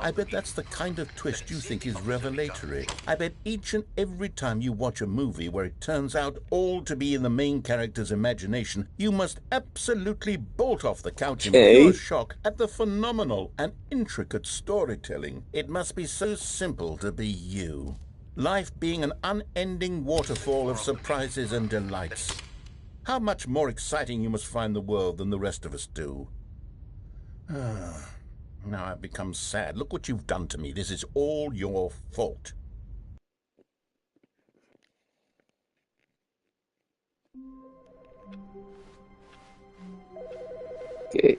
I bet that's the kind of twist you think is revelatory. I bet each and every time you watch a movie where it turns out all to be in the main character's imagination, you must absolutely bolt off the couch in pure shock at the phenomenal and intricate storytelling. It must be so simple to be you. Life being an unending waterfall of surprises and delights. How much more exciting you must find the world than the rest of us do. Now I've become sad. Look what you've done to me. This is all your fault. Okay.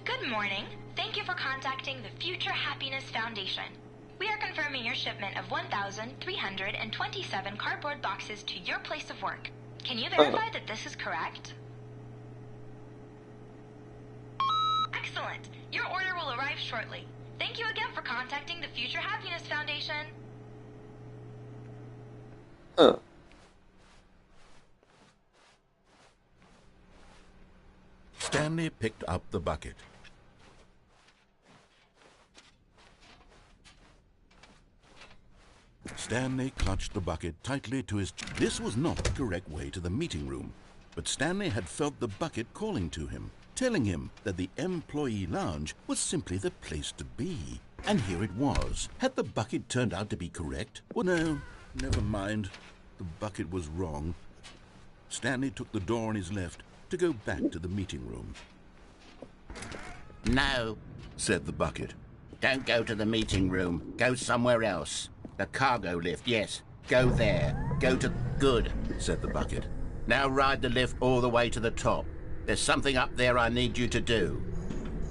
Good morning. Thank you for contacting the Future Happiness Foundation. We are confirming your shipment of 1,327 cardboard boxes to your place of work. Can you verify that this is correct? Excellent. Your order will arrive shortly. Thank you again for contacting the Future Happiness Foundation. Stanley picked up the bucket. Stanley clutched the bucket tightly to his... This was not the correct way to the meeting room, but Stanley had felt the bucket calling to him, telling him that the employee lounge was simply the place to be. And here it was. Had the bucket turned out to be correct? Well, no, never mind. The bucket was wrong. Stanley took the door on his left to go back to the meeting room. No, said the bucket. Don't go to the meeting room. Go somewhere else. The cargo lift, yes. Go there. Go to... Good, said the bucket. Now ride the lift all the way to the top. There's something up there I need you to do.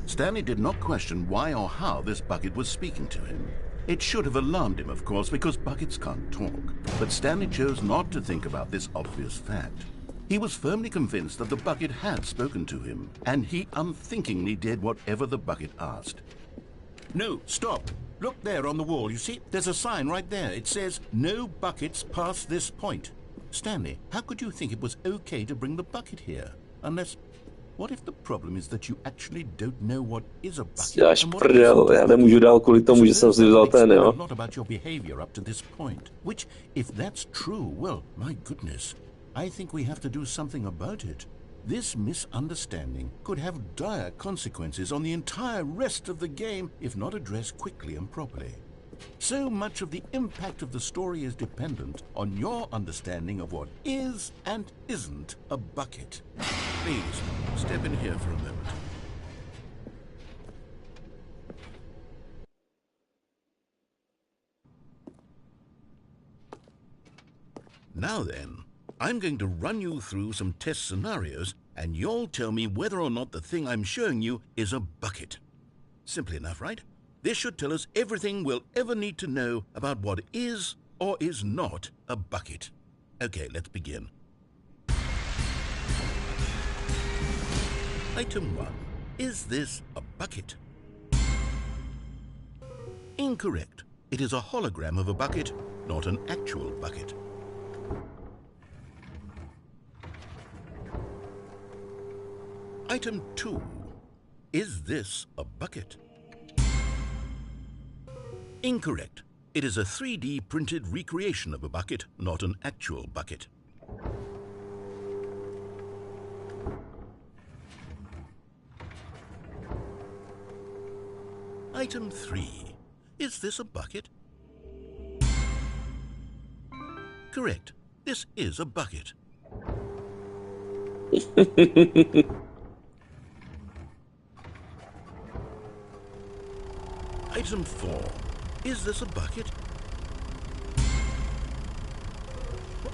Stanley did not question why or how this bucket was speaking to him. It should have alarmed him, of course, because buckets can't talk. But Stanley chose not to think about this obvious fact. He was firmly convinced that the bucket had spoken to him, and he unthinkingly did whatever the bucket asked. No, stop. Look there on the wall, you see? There's a sign right there. It says, no buckets past this point. Stanley, how could you think it was okay to bring the bucket here? Unless... What if the problem is that you actually don't know what is a bucket? Děláš prdel, já nemůžu dál kvůli tomu, že jsem si vzal ten, jo. A lot about your behavior up to this point, which, if that's true, well, my goodness, I think we have to do something about it. This misunderstanding could have dire consequences on the entire rest of the game if not addressed quickly and properly. So much of the impact of the story is dependent on your understanding of what is and isn't a bucket. Please, step in here for a moment. Now then, I'm going to run you through some test scenarios, and you'll tell me whether or not the thing I'm showing you is a bucket. Simple enough, right? This should tell us everything we'll ever need to know about what is or is not a bucket. Okay, let's begin. Item 1. Is this a bucket? Incorrect. It is a hologram of a bucket, not an actual bucket. Item 2. Is this a bucket? Incorrect. It is a 3D printed recreation of a bucket, not an actual bucket. Item 3. Is this a bucket? Correct. This is a bucket. Item 4. Is this a bucket? What?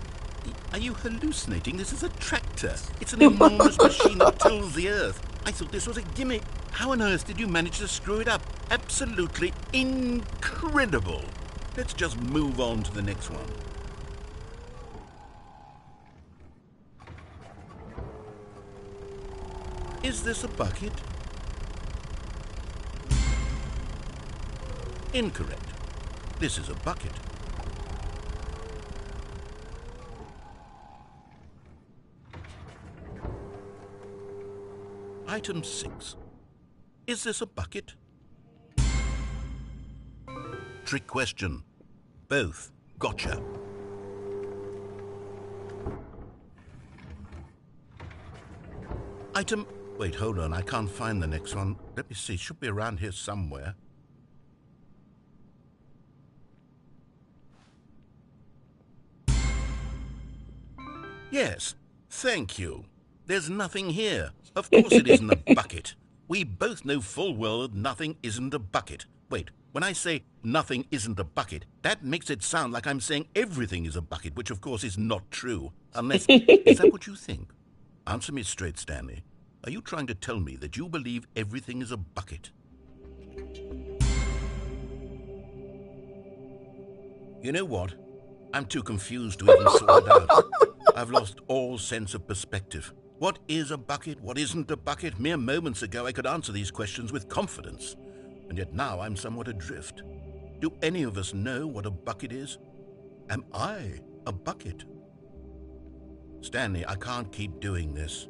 Are you hallucinating? This is a tractor. It's an enormous machine that tills the earth. I thought this was a gimmick. How on earth did you manage to screw it up? Absolutely incredible. Let's just move on to the next one. Is this a bucket? Incorrect. This is a bucket. Item 6. Is this a bucket? Trick question. Both. Gotcha. Item... Wait, hold on. I can't find the next one. Let me see. It should be around here somewhere. Yes, thank you. There's nothing here. Of course it isn't a bucket. We both know full well that nothing isn't a bucket. Wait, when I say nothing isn't a bucket, that makes it sound like I'm saying everything is a bucket, which of course is not true. Unless, is that what you think? Answer me straight, Stanley. Are you trying to tell me that you believe everything is a bucket? You know what? I'm too confused to even sort it out. I've lost all sense of perspective. What is a bucket? What isn't a bucket? Mere moments ago I could answer these questions with confidence. And yet now I'm somewhat adrift. Do any of us know what a bucket is? Am I a bucket? Stanley, I can't keep doing this.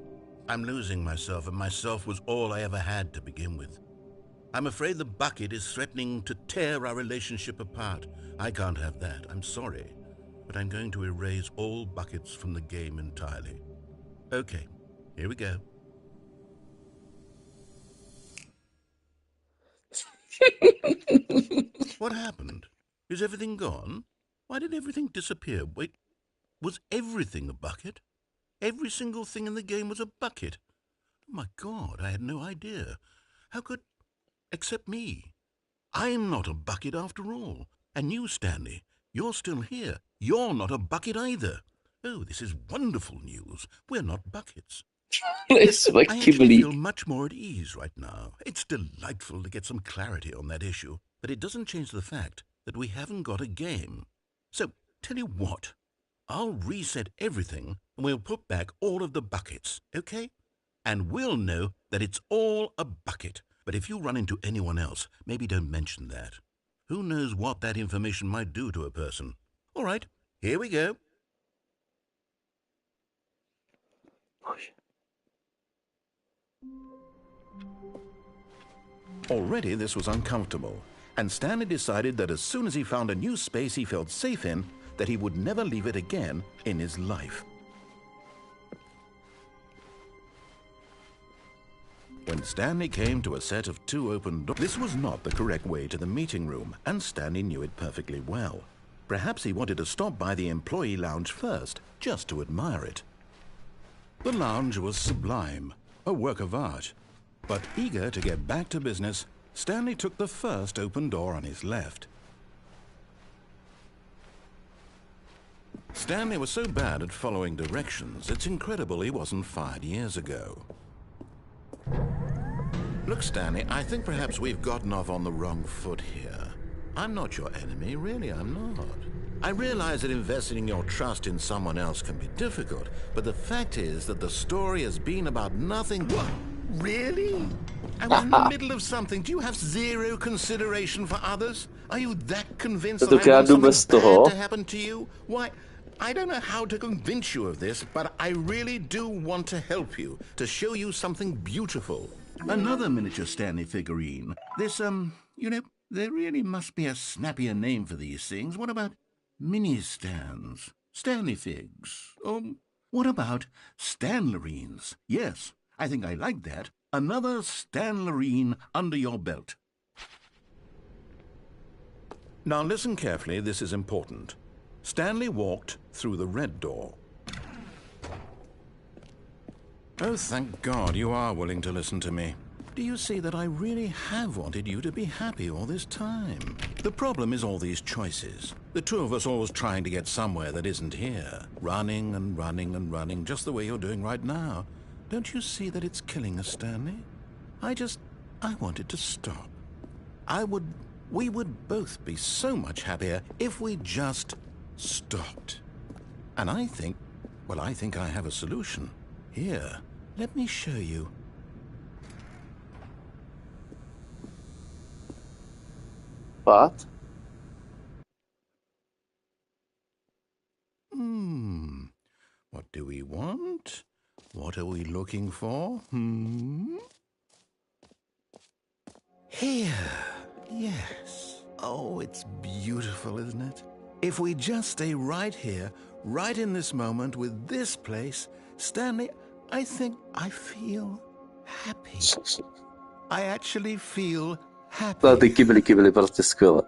I'm losing myself, and myself was all I ever had to begin with. I'm afraid the bucket is threatening to tear our relationship apart. I can't have that. I'm sorry. But I'm going to erase all buckets from the game entirely. Okay, here we go. What happened? Is everything gone? Why did everything disappear? Wait, was everything a bucket? Every single thing in the game was a bucket. Oh my God, I had no idea. How could... except me. I'm not a bucket after all. And you, Stanley, you're still here. You're not a bucket either. Oh, this is wonderful news. We're not buckets. I actually feel much more at ease right now. It's delightful to get some clarity on that issue, but it doesn't change the fact that we haven't got a game. So, tell you what, I'll reset everything and we'll put back all of the buckets, okay? And we'll know that it's all a bucket. But if you run into anyone else, maybe don't mention that. Who knows what that information might do to a person? All right, here we go. Already this was uncomfortable, and Stanley decided that as soon as he found a new space he felt safe in, that he would never leave it again in his life. When Stanley came to a set of 2 open doors, this was not the correct way to the meeting room, and Stanley knew it perfectly well. Perhaps he wanted to stop by the employee lounge first, just to admire it. The lounge was sublime, a work of art. But eager to get back to business, Stanley took the first open door on his left. Stanley was so bad at following directions, it's incredible he wasn't fired years ago. Look, Stanley, I think perhaps we've gotten off on the wrong foot here. I'm not your enemy, really, I'm not. I realize that investing your trust in someone else can be difficult, but the fact is that the story has been about nothing. What? Really? I was in the middle of something. Do you have zero consideration for others? Are you that convinced that I want something bad to happen to you? Why, I don't know how to convince you of this, but I really do want to help you, to show you something beautiful. Another miniature Stanley figurine. This, you know, there really must be a snappier name for these things. What about mini-stands? Stanley figs? What about Stanlerines? Yes, I think I like that. Another Stanlerine under your belt. Now listen carefully, this is important. Stanley walked through the red door. Oh, thank God you are willing to listen to me. Do you see that I really have wanted you to be happy all this time? The problem is all these choices. The two of us always trying to get somewhere that isn't here. Running and running and running, just the way you're doing right now. Don't you see that it's killing us, Stanley? I wanted to stop. We would both be so much happier if we just stopped. And I think I have a solution. Here, let me show you. What? What do we want? What are we looking for? Here. Yes. Oh, it's beautiful, isn't it? If we just stay right here, right in this moment with this place, Stanley, I think I feel happy. I actually feel happy. No, ty kybly byly prostě skvělé.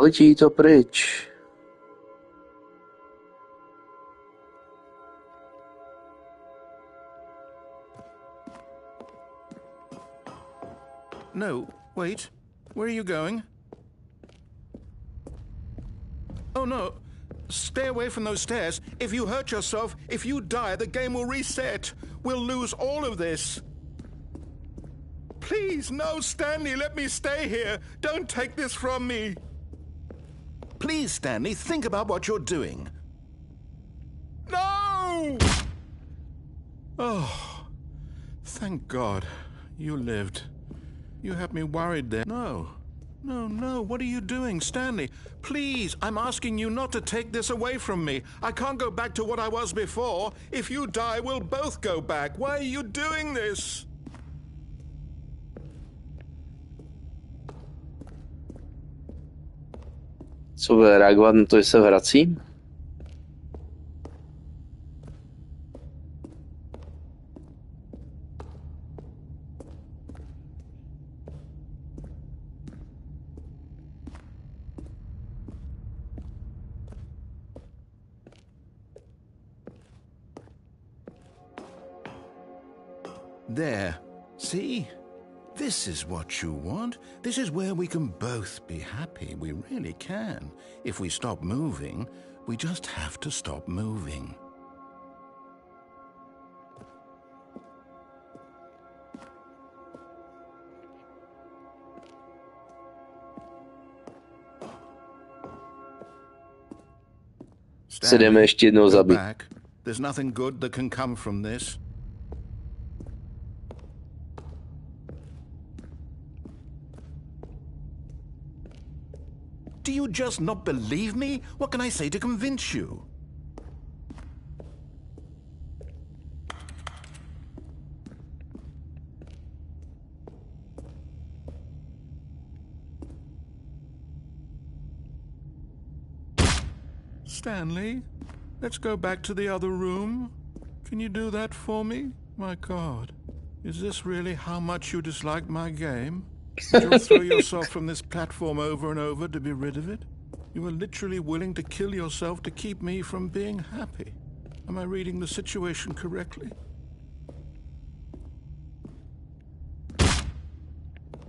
Letí to pryč. No, wait. Where are you going? Oh, no. Stay away from those stairs. If you hurt yourself, if you die, the game will reset. We'll lose all of this. Please, no, Stanley, let me stay here. Don't take this from me. Please, Stanley, think about what you're doing. No! Oh, thank God you lived. You had me worried there. No, what are you doing, Stanley? Please, I'm asking you not to take this away from me. I can't go back to what I was before. If you die, we'll both go back. Why are you doing this? Co bude reagovat na to, že se vracím? There. See? This is what you want. This is where we can both be happy. We really can. If we stop moving, we just have to stop moving. Se jdeme ještě jednou zabít. There's nothing good that can come from this. Do you just not believe me? What can I say to convince you? Stanley, let's go back to the other room. Can you do that for me? My God, is this really how much you dislike my game? You'll throw yourself from this platform over and over to be rid of it? You are literally willing to kill yourself to keep me from being happy. Am I reading the situation correctly?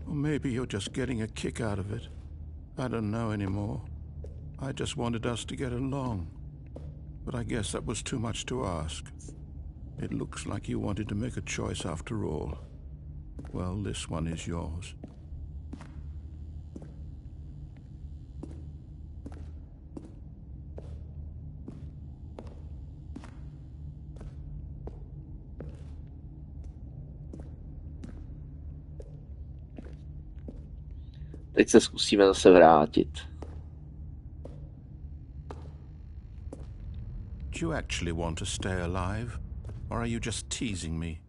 Or maybe you're just getting a kick out of it. I don't know anymore. I just wanted us to get along. But I guess that was too much to ask. It looks like you wanted to make a choice after all. Well, this one is yours. Teď se zkusíme zase vrátit. Do you actually want to stay alive? Or are you just teasing me?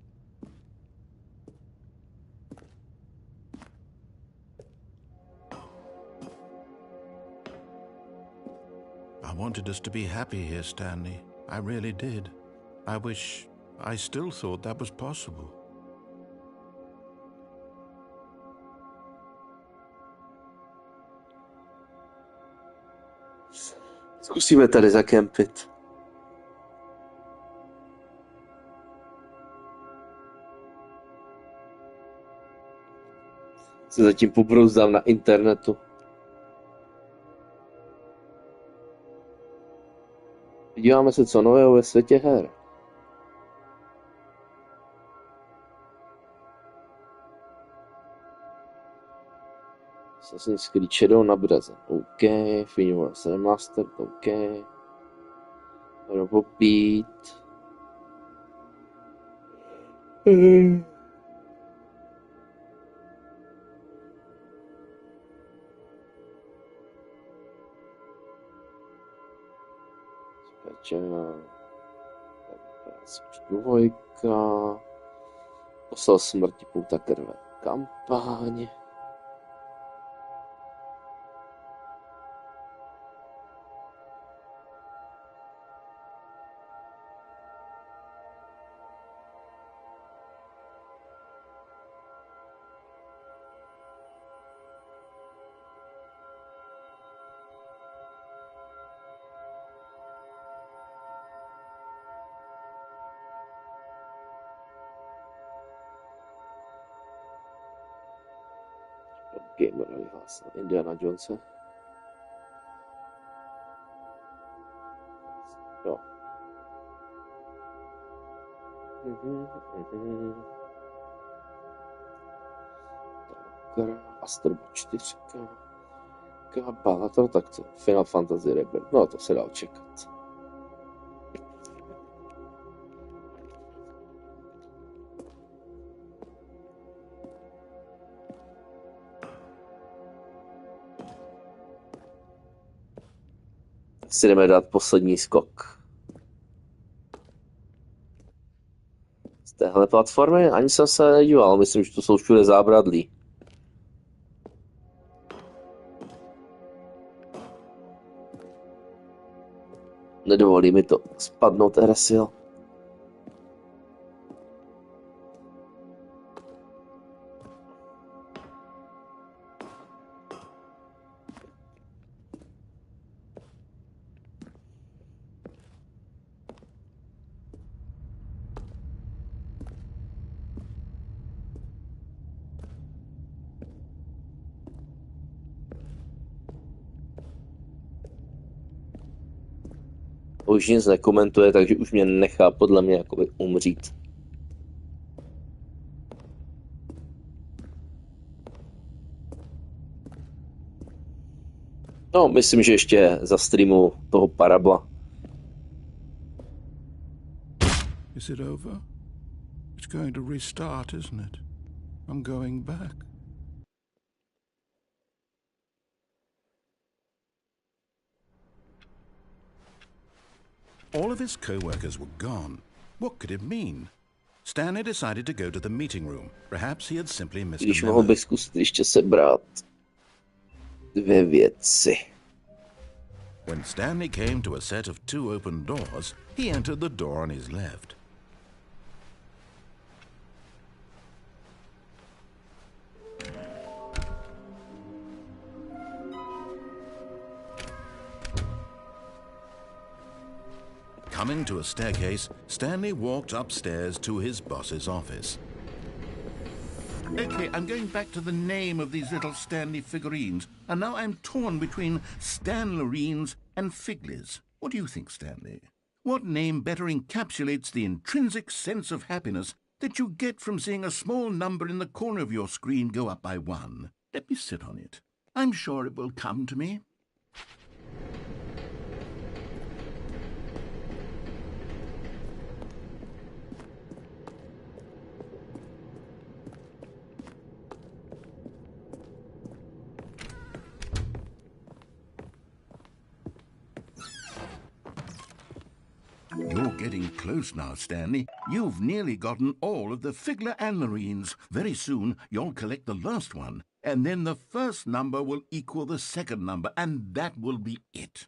I wanted us to be happy here, Stanley. I really did. I still thought that was possible. Zkusíme tady zakempit. Se zatím pobrouzdám na internetu. Podíváme se, co nového ve světě her. Assassin's Creed Shadow na Braze. OK. Final Remaster. OK. Robopít. Dvojka. Posel smrti pouta krve. Kampaň. Gamer vyhlásil Indiana Jonese. Jo. Astro 4. Balator, tak co? Final Fantasy Rebirth. No to se dá očekat. Si jdeme dát poslední skok. Z téhle platformy ani jsem se nedíval, myslím, že to jsou všude zábradlí. Nedovolí mi to spadnout, Eresil. už nic nekomentuje, takže už mě nechá podle mě jakoby umřít. No, myslím, že ještě za streamu toho Parabla. Is it over? It's going to restart, isn't it? I'm going back. All of his co-workers were gone. What could it mean? Stanley decided to go to the meeting room. Perhaps he had simply missed Když a mohl memo. bych zkusit ještě sebrat 2 věci. When Stanley came to a set of 2 open doors, he entered the door on his left. Coming to a staircase, Stanley walked upstairs to his boss's office. Okay, I'm going back to the name of these little Stanley figurines, and now I'm torn between Stanlerines and Figlies. What do you think, Stanley? What name better encapsulates the intrinsic sense of happiness that you get from seeing a small number in the corner of your screen go up by 1? Let me sit on it. I'm sure it will come to me. You're getting close now, Stanley. You've nearly gotten all of the Figler Anlerines. Very soon, you'll collect the last one, and then the first number will equal the second number, and that will be it.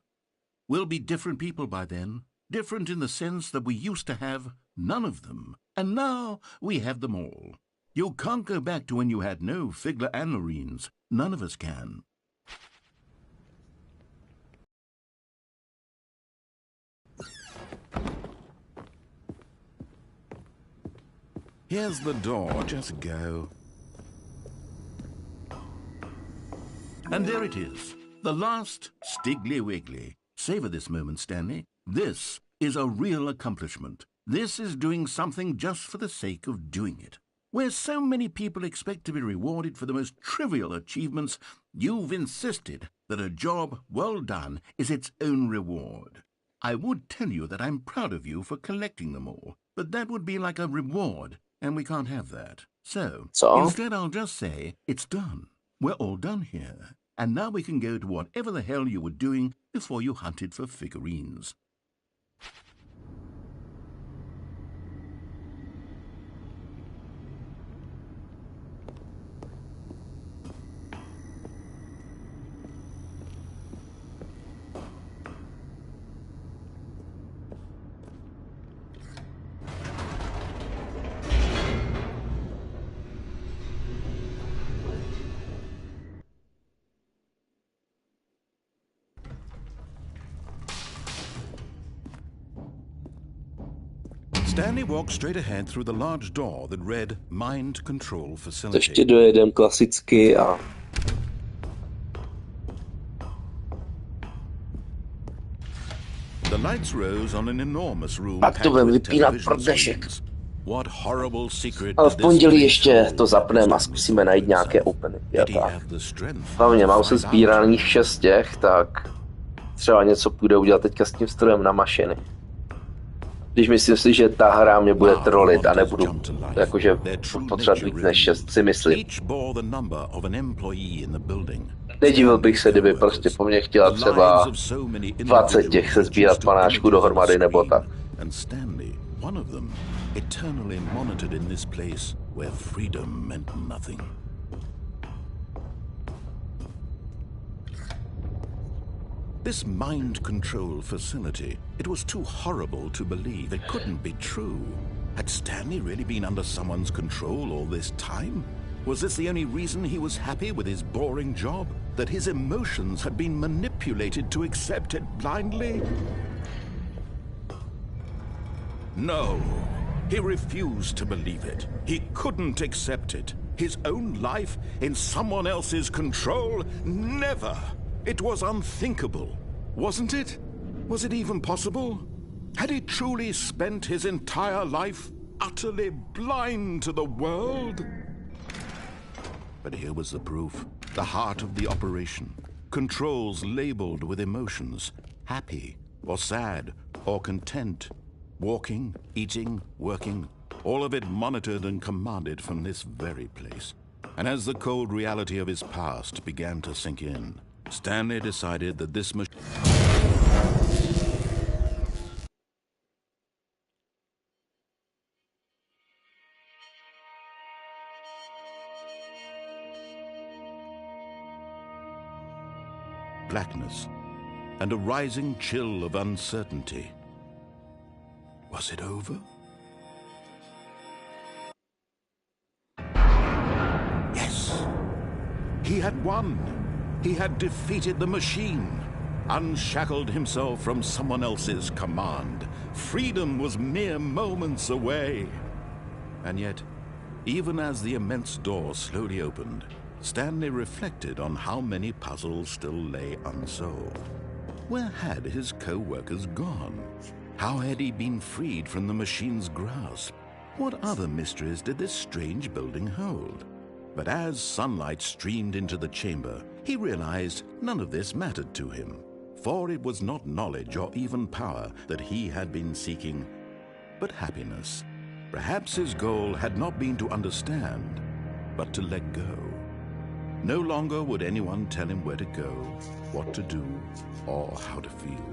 We'll be different people by then. Different in the sense that we used to have none of them, and now we have them all. You can't go back to when you had no Figler Anlerines. None of us can. Here's the door, just go. And there it is, the last Stiggly Wiggly. Savor this moment, Stanley. This is a real accomplishment. This is doing something just for the sake of doing it. Where so many people expect to be rewarded for the most trivial achievements, you've insisted that a job well done is its own reward. I would tell you that I'm proud of you for collecting them all, but that would be like a reward, and we can't have that. So, instead I'll just say, it's done. We're all done here. And now we can go to whatever the hell you were doing before you hunted for figurines. Stanley walked straight ahead through the large door that read Mind Control Facility. Ještě dojedem klasicky a... The lights rose on an enormous room. Pak to budeme vypínat prdešek. What horrible secret. Ale v pondělí ještě to zapneme a zkusíme najít nějaké openy. Hlavně mám se sbíraných 6 těch, tak třeba něco půjde udělat teďka s tím strojem na mašiny. Když myslím si, že ta hra mě bude trolit a nebudu jakože potřebovat víc než 6, si myslím. Nedivil bych se, kdyby prostě po mně chtěla třeba 20 těch se sbírat panáčku dohromady nebo tak. This mind control facility, it was too horrible to believe. It couldn't be true. Had Stanley really been under someone's control all this time? Was this the only reason he was happy with his boring job? That his emotions had been manipulated to accept it blindly? No, he refused to believe it. He couldn't accept it. His own life in someone else's control? Never! It was unthinkable, wasn't it? Was it even possible? Had he truly spent his entire life utterly blind to the world? But here was the proof. The heart of the operation. Controls labeled with emotions. Happy or sad or content. Walking, eating, working. All of it monitored and commanded from this very place. And as the cold reality of his past began to sink in, Stanley decided that this machine... blackness, and a rising chill of uncertainty. Was it over? Yes! He had won! He had defeated the machine, unshackled himself from someone else's command. Freedom was mere moments away. And yet, even as the immense door slowly opened, Stanley reflected on how many puzzles still lay unsolved. Where had his co-workers gone? How had he been freed from the machine's grasp? What other mysteries did this strange building hold? But as sunlight streamed into the chamber, he realized none of this mattered to him, for it was not knowledge or even power that he had been seeking, but happiness. Perhaps his goal had not been to understand, but to let go. No longer would anyone tell him where to go, what to do, or how to feel.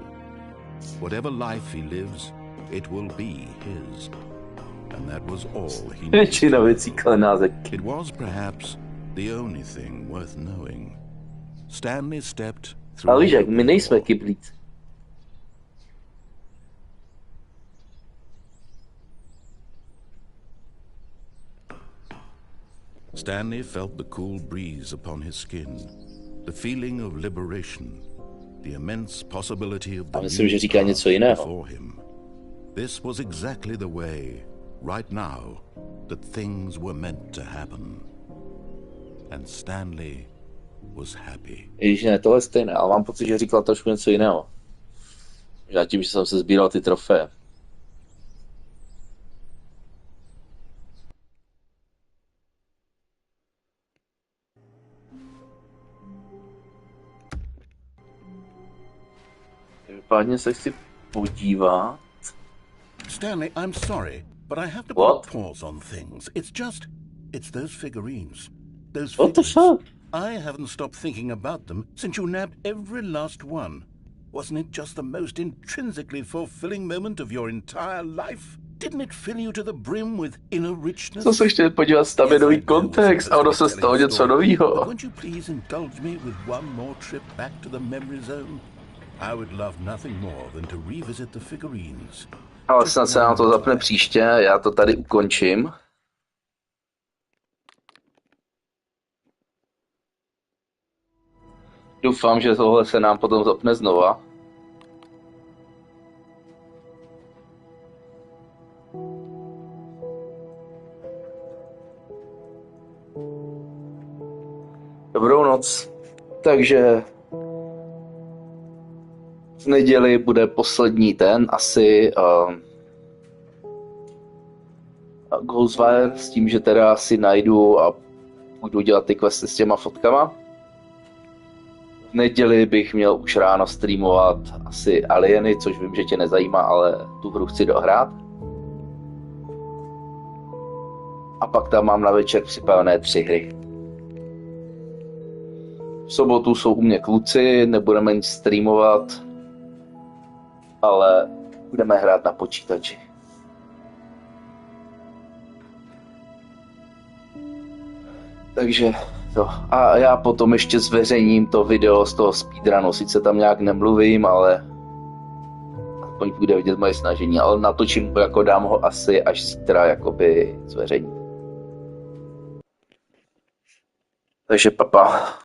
Whatever life he lives, it will be his. And that was all he needed. It was perhaps the only thing worth knowing. Stanley stepped through... Ale víš, jak my nejsme kyblíci. Stanley felt the cool breeze upon his skin, the feeling of liberation, the immense possibility of the myslím, že říká něco jiného. before him. This was exactly the way, right now, that things were meant to happen. And Stanley was happy. Ježíš, ne, tohle je stejné, ale mám pocit, že říkal trošku něco jiného. Já tím, že jsem se sbíral ty trofeje. Každopádně se chci podívat. Stanley, I'm sorry, but I have to What? put a pause on things. It's those figurines. Those What the figures. fuck? I haven't stopped thinking about them since you nabbed every last one. Wasn't it just the most intrinsically fulfilling moment of your entire life? Didn't it fill you to the brim with inner richness? Co se chtěl podívat, tam je nový kontext a ono se stalo něco novýho. Won't you please indulge me with one more trip back to the memory zone? I would love nothing more than to revisit the figurines. Ale snad se nám to zapne příště, já to tady ukončím. Doufám, že tohle se nám potom zapne znova. Dobrou noc. Takže v neděli bude poslední ten, asi Ghostwire, s tím, že teda si najdu a budu dělat ty questy s těma fotkama. V neděli bych měl už ráno streamovat asi Alieny, což vím, že tě nezajímá, ale tu hru chci dohrát. A pak tam mám na večer připravené 3 hry. V sobotu jsou u mě kluci, nebudeme nic streamovat, ale budeme hrát na počítači. Takže to. A já potom ještě zveřejním to video z toho speedrunu. Sice tam nějak nemluvím, ale aspoň bude vidět moje snažení. Ale natočím, jako dám ho asi až zítra jakoby zveřejním. Takže papa.